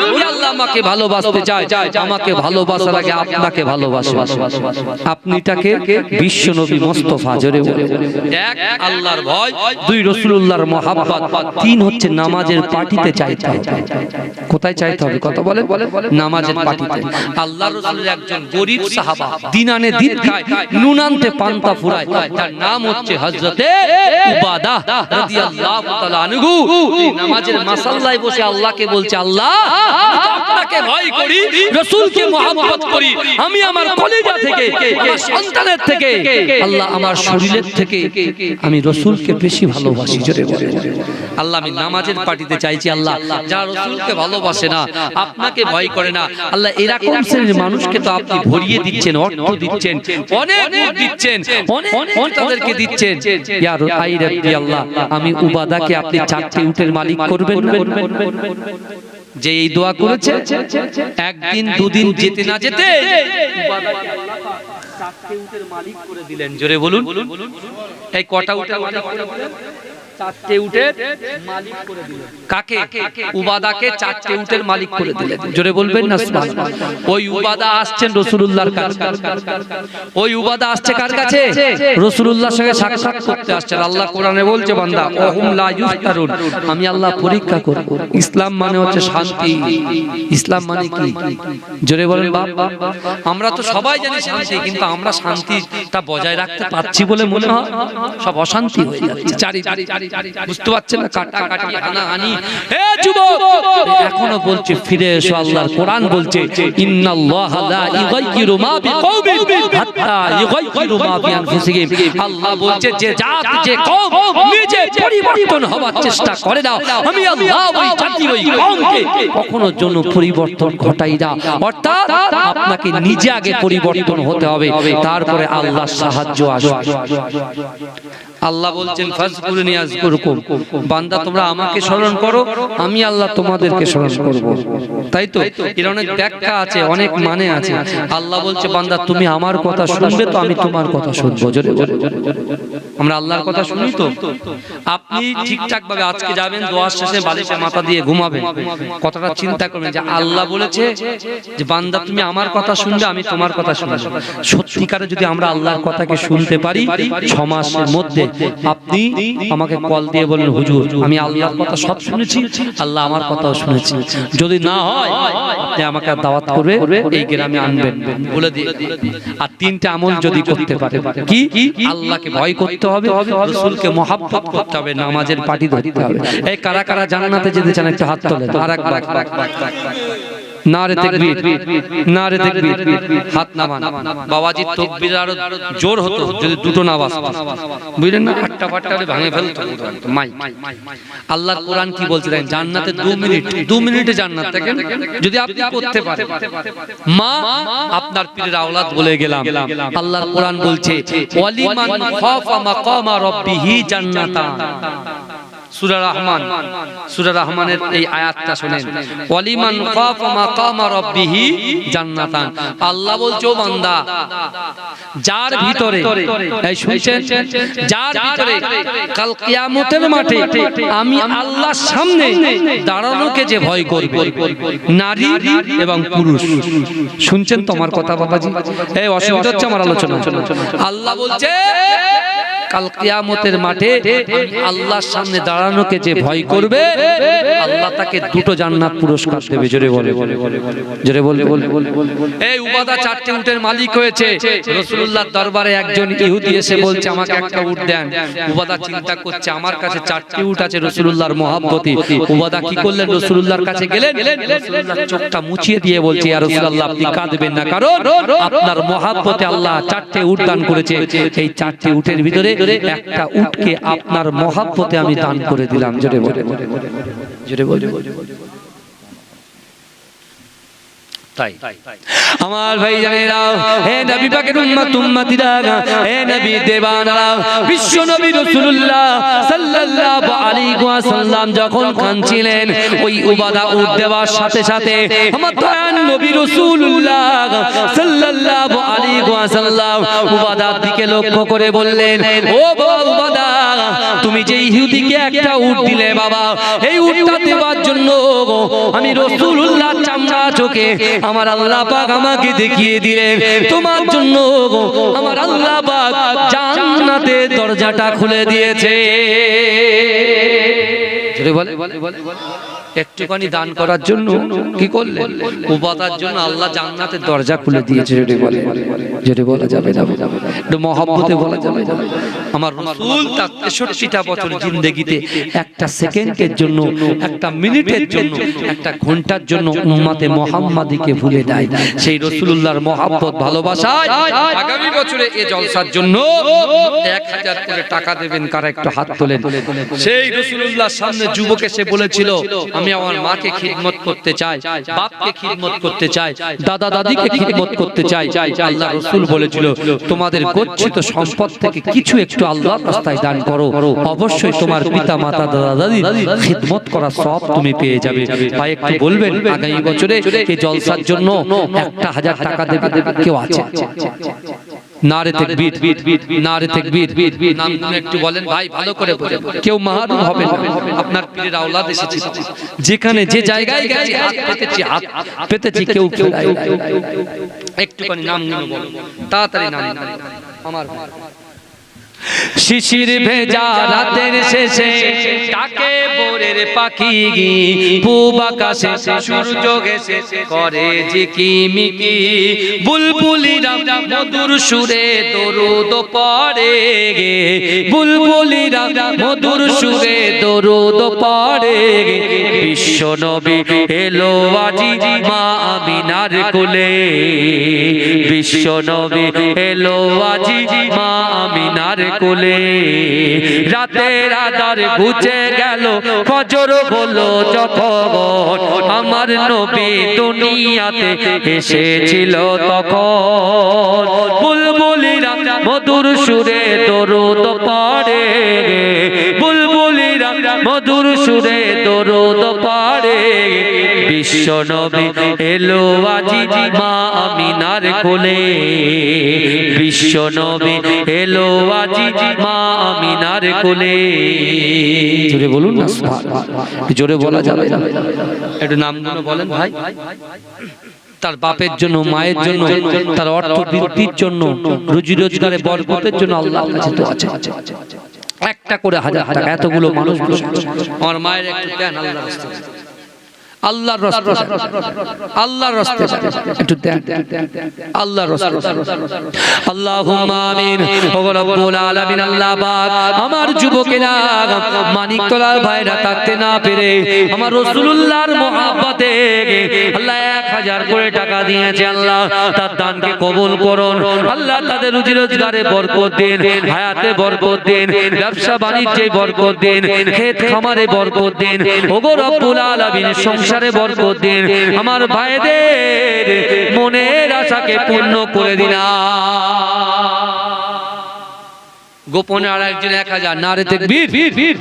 আমি আল্লাহ আমাকে ভালোবাসতে চাই, আমাকে ভালোবাসার আগে আপনাকে ভালোবাসবো। আপনিটাকে বিশ্ব নবী মুস্তাফা। জোরে বলে, এক আল্লাহর ভয়, দুই রাসূলুল্লাহর মহব্বত, তিন হচ্ছে নামাজের পার্টিতে চাইতে হবে। কোথায় চাইতে হবে? কথা বলে, নামাজের পার্টিতে। আল্লাহর রাসূলের একজন গরীব সাহাবা, দিন আনে দিন খায়, নুন আনতে পান্তা ফুরায়, তার নাম হচ্ছে হযরতে উবাদাহ রাদিয়াল্লাহু তাআলা আনহু। নামাজের মাসাল্লায় বসে আল্লাহকে বলছে, আল্লাহ, আমি আপনাকে ভয় করি, রাসূলকে মহব্বত করি, আমি আমার কলিজা থেকে, আমার সন্তানের থেকে, আল্লাহ আমার শরীরের থেকে আমি রাসূলকে বেশি ভালোবাসি। জোরে বলে, আল্লাহ আমি নামাজের পার্টিতে চাইছি, আল্লাহ যারা রাসূলকে ভালোবাসে না, আপনাকে ভয় করে না, আল্লাহ এরকম শ্রেণীর মানুষকে তো আপনি ভরিয়ে দিচ্ছেন, অর্থ দিচ্ছেন, অনেক দিচ্ছেন, অনেক তাদেরকে দিচ্ছেন। ইয়া আই রাব্বি আল্লাহ, আমি উবাদাকে আপনি চারটি উটের মালিক করবেন না? যে এই দোয়া করেছে, একদিন দুদিন যেতে না যেতে উবাদাকে আল্লাহ চারটি উটের মালিক করে দিলেন। জোরে বলুন, এই কটা উটের মালিক করে দিলেন? চারটে উটের মালিক করে দিলেন। কাকে? উবাদাকে চারটে উটের মালিক করে দিলেন। জোরে বলবেন না সুবহানাল্লাহ। ওই উবাদা আসছেন রাসূলুল্লাহর কাছে। ওই উবাদা আসছে কার কাছে? রাসূলুল্লাহর সঙ্গে সাক্ষাৎ করতে আসছেন। আল্লাহ কোরআনে বলছে বান্দা ওহুম লা ইফতারুন, আমি আল্লাহ পরীক্ষা করব। ইসলাম মানে হচ্ছে শান্তি। ইসলাম মানে কি? জোরে বলেন বাপ। আমরা তো সবাই জানি শান্তি, কিন্তু আমরা শান্তিটা বজায় রাখতে পারছি বলে মনে হয় সব অশান্তি হয়ে যাচ্ছে চারিদিকে। বুঝতে পারছেন না? কাটাকাটি, হানাহানি। হে যুবক, এখনো বলছে ফিরে এসো। আল্লাহর কোরআন বলছে ইন্নাল্লাহা লা ইউগাইয়িরু মা বিকওমিন হাত্তা ইউগাইয়িরু মা বিআনফুসিহিম। আল্লাহ বলছে যে জাত, যে কওম নিজে পরিবর্তন হওয়ার চেষ্টা করে না, আমি আল্লাহ ওই জাতি, ওই কওমকে কখনো জন্য পরিবর্তন ঘটাই না। অর্থাৎ আপনাকে নিজে আগে পরিবর্তন হতে হবে, তারপরে আল্লাহর সাহায্য আসবে। আল্লাহ বলছেন ফাজকুরুনি আযকুরকুম, বান্দা তোমরা আমাকে স্মরণ করো, আমি আল্লাহ তোমাদেরকে স্মরণ করব। তাই তো এর অনেক ব্যাখ্যা আছে, অনেক মানে আছে। আল্লাহ বলছে বান্দা তুমি আমার কথা শুনবে তো আমি তোমার কথা শুনবো। জোরে আমরা আল্লাহর কথা শুনি তো। আপনি ঠিকঠাক ভাবে আজকে যাবেন, দোয়ার শেষে বালিশে মাথা দিয়ে ঘুমাবেন, কথাটা চিন্তা করবেন যে আল্লাহ বলেছে যে বান্দা তুমি আমার কথা শুনবে, আমি তোমার কথা শুনবো। সত্যিকারে যদি আমরা আল্লাহর কথাকে শুনতে পারি, 6 মাসের মধ্যে আপনি আমাকে কল দিয়ে বলেন হুজুর আমি আল্লাহর কথা সব শুনেছি, আল্লাহ আমার কথাও শুনেছি। যদি না হয় আপনি আমাকে দাওয়াত করবে, এই গ্রামে আনবেন বলে দিয়ে। আর 3টা আমল যদি করতে পারে, কি? আল্লাহকে ভয় করতে হবে, রাসূলকে মহব্বত করতে হবে, নামাজের পাটি ধরতে হবে। এই কারা কারা জান্নাতে যেতে চান একটু হাত তোলেন। আরেকবার নারে তাকবীর, নারে তাকবীর, হাত নামান। বাবাজি তাকবীর আরো জোর হতো যদি দুটো না বাজতো, বুঝলেন না? আটটা পাট্টা হলে ভাঙে ফেলতো মাই। আল্লাহর কোরআন কি বলছে দেখেন, জান্নাতে 2 মিনিটে জান্নাত দেখেন যদি আপনি করতে পারেন। মা আপনার পীরের আওলাদ বলে গেলাম। আল্লাহর কোরআন বলছে ওয়ালিমান খাফা মাকামা রাব্বিহি জান্নাতান। সূরা রহমান, সূরা রহমানের এই আয়াতটা শুনেন, ওয়ালিমান খাফা মাকামা রাব্বিহি জান্নাতান। আল্লাহ বলছে ও বান্দা, যার ভিতরে এই শুনছেন, যার ভিতরে কাল কিয়ামতের মাঠে আমি আল্লাহর সামনে দাঁড়ানোকে যে ভয় করবে, নারী এবং পুরুষ। শুনছেন তো আমার কথা বাবাজি? এই অসুবিধা হচ্ছে আমার আলোচনা? আল্লাহ বলছে কাল কিয়ামতের মাঠে আল্লাহর সামনে দাঁড়ানোকে যে ভয় করবে, আল্লাহ তাকে 2টো জান্নাত পুরস্কার দেবে। জোরে বলে, জোরে বলে। এই উবাদা 4টে উটের মালিক হয়েছে। রাসূলুল্লাহর দরবারে একজন ইহুদি এসে বলছে আমাকে একটা উট দেন। উবাদা চিন্তা করছে আমার কাছে 4টি উট আছে রাসূলুল্লাহর মহব্বতে। উবাদা কি করলেন? রাসূলুল্লাহর কাছে গেলেন, রাসূলুল্লাহ চোখটা মুছিয়ে দিয়ে বলছে ইয়া রাসূলুল্লাহ আপনি কাঁদবেন না, কারণ আপনার মহব্বতে আল্লাহ 4টে উট দান করেছে। এই 4টে উটের ভিতরে একটা উটকে আপনার মহব্বতে আমি দান করে দিলাম। জোরে বলে, জোরে বলে। তাই আমার ভাই জানেরা, হে নবী পাকের উম্মত উম্মতিরা, হে নবী দেবানারা, বিশ্ব নবী রাসূলুল্লাহ সাল্লাল্লাহু আলাইহি ওয়াসাল্লাম যখন কাঁদছিলেন, ওই উবাদা উট দেওয়ার সাথে সাথে আমার দয়াল নবী রাসূলুল্লাহ সাল্লাল্লাহু আলাইহি ওয়াসাল্লাম উবাদার দিকে লক্ষ্য করে বললেন, ও বাবা উবাদা, তুমি যে ইহুদিকে একটা উট দিলে বাবা, এই উটটা দেওয়ার জন্য আমি রাসূলুল্লাহ চামড়া চোখে আমার আল্লাহ পাক আমাকে দেখিয়ে দিলেন, তোমার জন্য আমার আল্লাহ পাক জান্নাতের দরজাটা খুলে দিয়েছে। একটুখানি দান করার জন্য কি করলেন? উবাদার জন্য আল্লাহ জান্নাতের দরজা খুলে দিয়েছে। যেটা বলা যাবে না, মহব্বতে বলা যাবে না। আমার রাসূল তার 63টা বছর জিন্দেগিতে একটা সেকেন্ডের জন্য, একটা মিনিটের জন্য, একটা ঘন্টার জন্য উম্মতে মুহাম্মাদীকে ভুলে দেয়। সেই রাসূলুল্লাহর মহব্বত ভালোবাসায় আগামী বছরে এই জলসার জন্য 1000 করে টাকা দেবেন। কারা একটু হাত তোলেন। সেই রাসূলুল্লাহর সামনে যুবক এসে বলেছিল আমি আমার মাকে খিদমত করতে চাই, বাপকে খিদমত করতে চাই, দাদা দাদিকে খিদমত করতে চাই। আল্লাহ রাসূল বলেছিল তোমাদের গচ্ছিত সম্পদ থেকে কিছু একটু আল্লাহর রাস্তায় দান করো, অবশ্যই তোমার পিতা মাতা দাদা দাদির খিদমত করার সওয়াব তুমি পেয়ে যাবে। ভাই একটু বলবেন আগামী বছরে এই জলসার জন্য 1000 টাকা দেবে কেউ আছে? নারে তাকবীর, নারে তাকবীর। নামগুলো একটু বলেন ভাই, ভালো করে বলেন, কেউ মাহরুম হবে না। আপনার পীরের আওলাদ এসেছে, যেখানে যে জায়গায় গেছে হাত পেতেছি, কেউ একটুখানি নামগুলো বলেন, তাড়াতাড়ি নাম। আমার শিশির ভেজা রাতের শেষে ডাকে ভোরের পাখি, পূব আকাশে সূর্য ঘেঁষে করে ঝিকিমিকি, বুলবুলিরা মধুর সুরে দরুদ পড়ে, বুলবুলিরা মধুর সুরে দরুদ পড়ে। বিশ্ব নবী এলো আজি মা আমিনার কোলে, বিশ্ব নবী এলো আজি মা আমিনার কোলে। রাতের আধার ঘুচে গেল, ফজর হলো যখন, আমার নবী দুনিয়াতে এসেছিল তখন। বুলবুলিরা মধুর সুরে দরুদ পড়ে, বুলবুলিরা মধুর সুরে দরুদ পড়ে। বিশ্ব নবী এলো আজি মা আমিনার কোলে, বিশ্ব নবী এলো আজি মা আমিনার কোলে। জোরে বলুন না, জোরে বলা যাবে না, একটু নামগুলো বলেন ভাই। তার বাপের জন্য, মায়ের জন্য, তার অর্থ বৃদ্ধির জন্য, রুজি রোজগারে বরকতের জন্য আল্লাহর কাছে দোয়া আছে। একটা করে 1000 টাকা, এতগুলো মানুষ বসে, আমার মায়ের একটু দেন আল্লাহর রাস্তায়, আল্লাহর রাস্তায়, আল্লাহর রাস্তায় একটু দেন, আল্লাহর রাস্তায়। আল্লাহুম্মা আমিন। ও রব্বুল আলামিন, আল্লাহ পাক আমার যুবকেরা, মানিকতলার ভাইরা থাকতে না পেরে আমার রাসূলুল্লাহর মহব্বতে আল্লাহ 1000 করে টাকা দিয়েছে, আল্লাহ তার দানকে কবুল করুন। আল্লাহ তাদের রুজি রোজগারে বরকত দিন, হায়াতে বরকত দিন, ব্যবসা বাণিজ্যে বরকত দিন, ক্ষেত খামারে বরকত দিন। ও রব্বুল আলামিন, সংসারে বরকত দিন। আমার ভাইদের মনের আশাকে পূর্ণ করে দিন। গোপনে আর একজন 1000, নারে তাকবীর,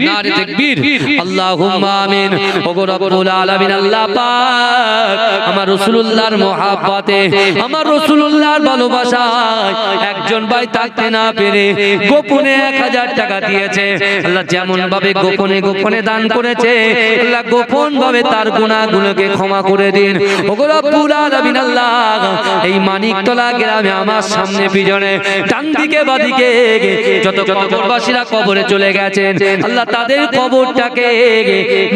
নারে তাকবীর। আল্লাহুম্মা আমিন। ও রব্বুল আলামিন, আল্লাহ পাক আমার রাসূলুল্লাহর মহব্বতে, আমার রাসূলুল্লাহর ভালোবাসায় একজন ভাই থাকতে না পেরে গোপনে 1000 টাকা দিয়েছে। আল্লাহ যেমন ভাবে গোপনে গোপনে দান করেছে, আল্লাহ গোপন ভাবে তার গুনাহগুলোকে ক্ষমা করে দিন। ও রব্বুল আলামিন, আল্লাহ এই মানিকতলা গ্রামে আমার সামনে পিছনে ডান দিকে বাদিকে যত কবরবাসীরা কবরে চলে গেছেন, আল্লাহ তাদের কবরটাকে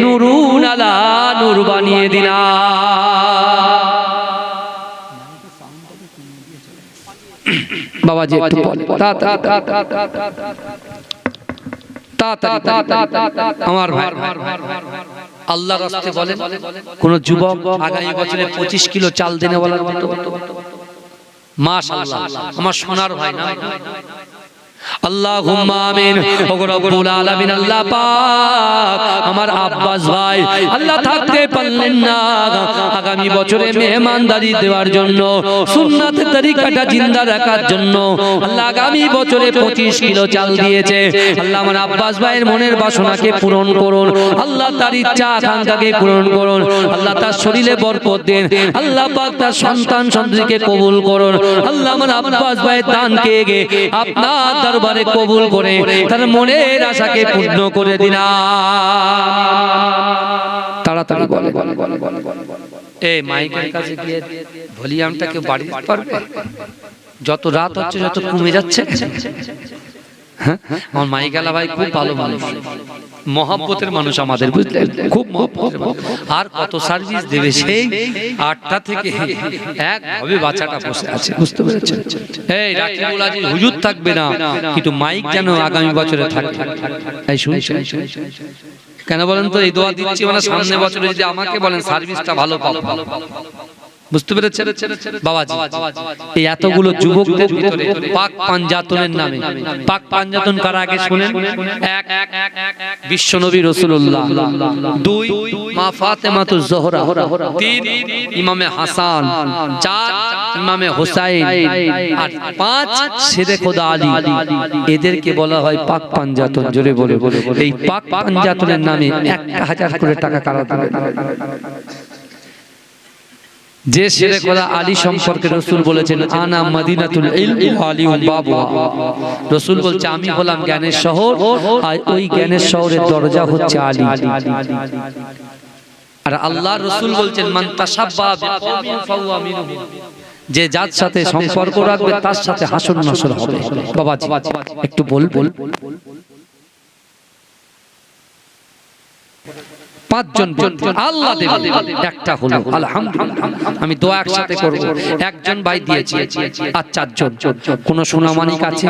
নূরুন আলা নূর বানিয়ে দিন। বাবাজি একটু বলেন, আমার ভাই আল্লাহর রাস্তায় বলেন, কোন যুবক আগামী বছরে 25 কিলো চাল দেনে বলার মতো? মাশাআল্লাহ, আমার সোনার ভাই না? আল্লাহুম্মা আমিন। ও রব্বুল আলামিন, আল্লাহ পাক আমার আব্বাস ভাই আল্লাহ থাকতে পারলেন না, আগামী বছরে মেহমানদারি দেওয়ার জন্য, সুন্নাতের তরিকাটা জিন্দা রাখার জন্য আল্লাহ আগামী বছরে 25 কিলো চাল দিয়েছে। আল্লাহ আমার আব্বাস ভাইয়ের মনের বাসনাকে পূরণ করুন, আল্লাহ তার ইচ্ছা আকাঙ্ক্ষাকে পূরণ করুন, আল্লাহ তার শরীরে বরকত দেন, আল্লাহ পাক তার সন্তান সন্ততিকে কবুল করুন। আল্লাহ আমার আব্বাস ভাইয়ের দানকে আপনার দরবারে কবুল করে তার মনের আশাকে পূর্ণ করে দিন। তাড়াতাড়ি বলে, এই মাইকের কাছে গিয়ে ভলিউমটা কেউ বাড়িয়ে দিতে পারবে? যত রাত হচ্ছে যত কমে যাচ্ছে। আমার মাইকালা ভাই খুব ভালো মানুষ, মহব্বতের মানুষ আমাদের, বুঝলেন, খুব মহব্বতের মানুষ। আর কত সার্ভিস দেবে, সেই 8টা থেকে একভাবে বাচ্চাটা বসে আছে, বুঝতে পেরেছেন? এই রাকিবুল আজিজ হুজুর থাকবে না, কিন্তু মাইক যেন আগামী বছরে থাকে। এই শুনছেন কেন বলেন তো? এই দোয়া দিচ্ছি মানে সামনে বছরে যদি আমাকে বলেন সার্ভিসটা ভালো পাবো, বুঝতে পেরেছেন বাবাজি? এই এতগুলো যুবকদের ভিতরে পাক পাঞ্জাতনের নামে, পাক পাঞ্জাতন কার আগে শুনেন? 1 বিশ্বনবী রাসূলুল্লাহ, 2 মা ফাতেমাতুজ জোহরা, 3 ইমামে হাসান, 4 ইমামে হুসাইন, আর 5 শেরে খোদা আলী। এদেরকে বলা হয় পাক পাঞ্জাতন। জোরে বলে, এই পাক পাঞ্জাতনের নামে 1000 করে টাকা কারা দেবে? যে শেরে খোদা আলী সম্পর্কে রাসূল বলেছেন আনা মদিনাতুল ইলম ওয়া আলিউম বাবুহা, রাসূল বলছে আমি হলাম জ্ঞানের শহর আর ওই জ্ঞানের শহরের দরজা হচ্ছে আলী। আর আল্লাহর রাসূল বলছেন মান তাশাব্বাহা বিকওমিন ফাহুয়া মিনহুম, যে যার সাথে সম্পর্ক রাখবে তার সাথে হাসর নাসর হবে। বাবাজি একটু বল পাঁচজন আল্লাহ দেবে, একটা হলো আলহামদুলিল্লাহ। আমি দোয়া একসাথে করব, একজন ভাই দিয়েছে আর চারজন। কোন সোনামানিক আছে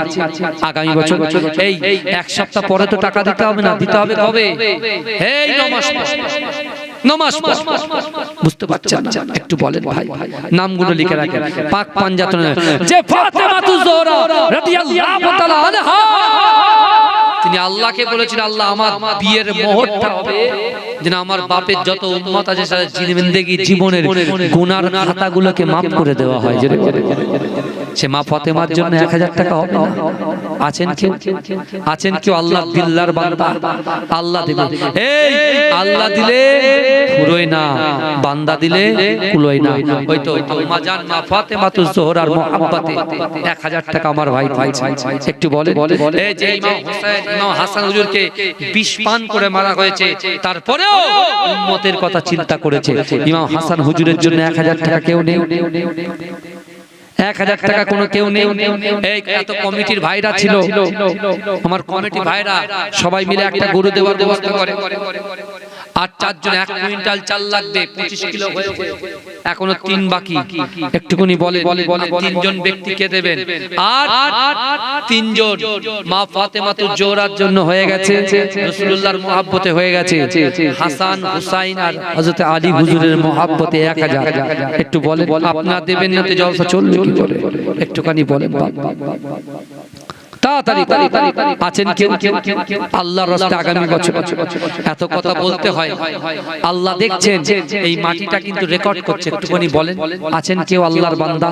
আগামী বছর? এই এক সপ্তাহ পরে তো টাকা দিতে হবে না, দিতে হবে কবে? এই নমাজ বুঝতে পারছেন না? একটু বলেন ভাই, নামগুলো লিখে রাখেন। পাক পাঞ্জাতন যে ফাতেমাতুজ জোহরা রাদিয়াল্লাহু তাআলা আনহা, তিনি আল্লাহকে বলেছেন আল্লাহ আমার বিয়ের মোহরটা হবে যেন আমার বাপের যত উম্মত আছে জিন্দেগি জীবনের গুনার খাতাগুলোকে maaf করে দেওয়া হয়। সে মা ফাতেমার জন্য 1000 টাকা হবে না? আছেন কেউ আল্লাহ দিল্লার বান্দা? আল্লাহ দিলে এই আল্লাহ দিলে পুরোই না, বান্দা দিলে কুলোই না। ওই তো আম্মা জান মা ফাতেমাতুজ জোহরার মুহাব্বতে 1000 টাকা আমার ভাই পাইছে। একটু বলে এই যে ইমাম হোসেন ইমাম হাসান হুজুরকে বিষ পান করে মারা হয়েছে, তারপরেও উম্মতের কথা চিন্তা করেছে। ইমাম হাসান হুজুরের জন্য 1000 টাকা কেউ নেই, 1000 টাকা কোনো কেউ নেই। এই এত কমিটির ভাইরা ছিল, আমার কমিটি ভাইরা সবাই মিলে একটা গরু দেওয়ার ব্যবস্থা করে। আর চারজন 1 কুইন্টাল চাল লাগবে, 25 কিলো হয়েছে, এখনো 3 বাকি। একটুকুনি বলে তিনজন ব্যক্তিকে দেবেন। আর তিনজন মা ফাতেমাতুজ জোহরার জন্য হয়ে গেছে, রাসূলুল্লাহর মুহাব্বতে হয়ে গেছে, হাসান হুসাইন আর হযরত আলী হুজুরের মুহাব্বতে 1000। একটু বলেন আপনারা দেবেন না তো জলসা চলবে কি করে? একটুখানি বলেন তাড়াতাড়ি। আছেন কেউ আল্লাহর রাস্তায় আগামী বছর? এত কথা বলতে হয়, আল্লাহ দেখছেন, এই মাটিটা কিন্তু রেকর্ড করছে। একটুখানি বলেন আছেন কেউ আল্লাহর বান্দা?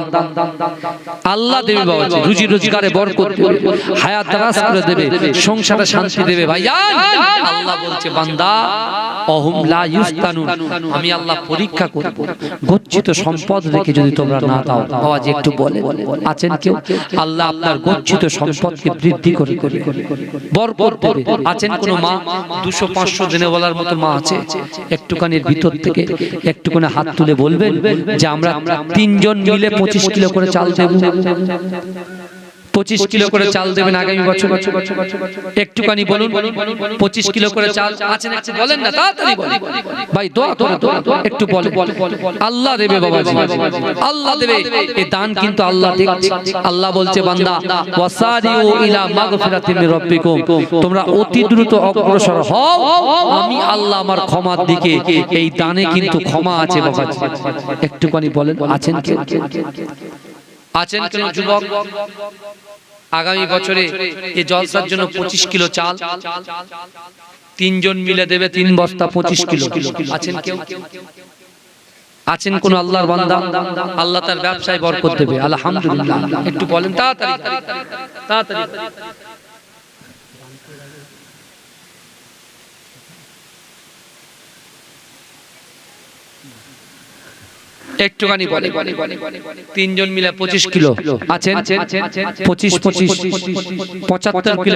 আল্লাহ দেবে বাবাজি, রুজি রোজগারে বরকত দেবে, হায়াত দারাজ করে দেবে, সংসারে শান্তি দেবে। ভাইজান আল্লাহ বলছে বান্দা অহুম লা ইউস্তানুন, আমি আল্লাহ পরীক্ষা করব, গচ্ছিত সম্পদ রেখে যদি তোমরা না দাও। বাবাজি একটু বলে আছেন কেউ? আল্লাহ আপনার গচ্ছিত সম্পদ বৃদ্ধি করে বরকত দেবে। আছেন কোন মা 200-500 দিনে বলার মতো মা আছে? একটুখানির ভিতর থেকে একটুখানি হাত তুলে বলবেন যে আমরা তিনজন মিলে 25 কিলো করে চাল দেব। 25 কিলো করে চাল দেবেন আগামী বছর। একটুখানি বলুন 25 কিলো করে চাল আছেন? একটু বলেন না, তাড়াতাড়ি বলেন ভাই, দোয়া করে একটু বলেন। আল্লাহ দেবে বাবাজি, আল্লাহ দেবে। এই দান কিন্তু আল্লাহ দেখছে। আল্লাহ বলছে বান্দা ওয়াসারিউ ইলা মাগফিরাতিন মির রাব্বিকুম, তোমরা অতি দ্রুত অগ্রসর হও, আমি আল্লাহ আমার ক্ষমার দিকে। এই দানে কিন্তু ক্ষমা আছে বাবাজি। একটুখানি বলেন আছেন কে? আছেন কোন যুবক আগামী বছরে এই জলসার জন্য 25 কিলো চাল তিনজন মিলে দেবে, 3 বস্তা 25 কিলো? আছেন কেউ? আছেন কোন আল্লাহর বান্দা? আল্লাহ তার ব্যবসায় বরকত দেবে আলহামদুলিল্লাহ। একটু বলেন তাড়াতাড়ি। একটুখানি বলে তিনজন মিলে 25 কিলো আছেন? 25 75 কিলো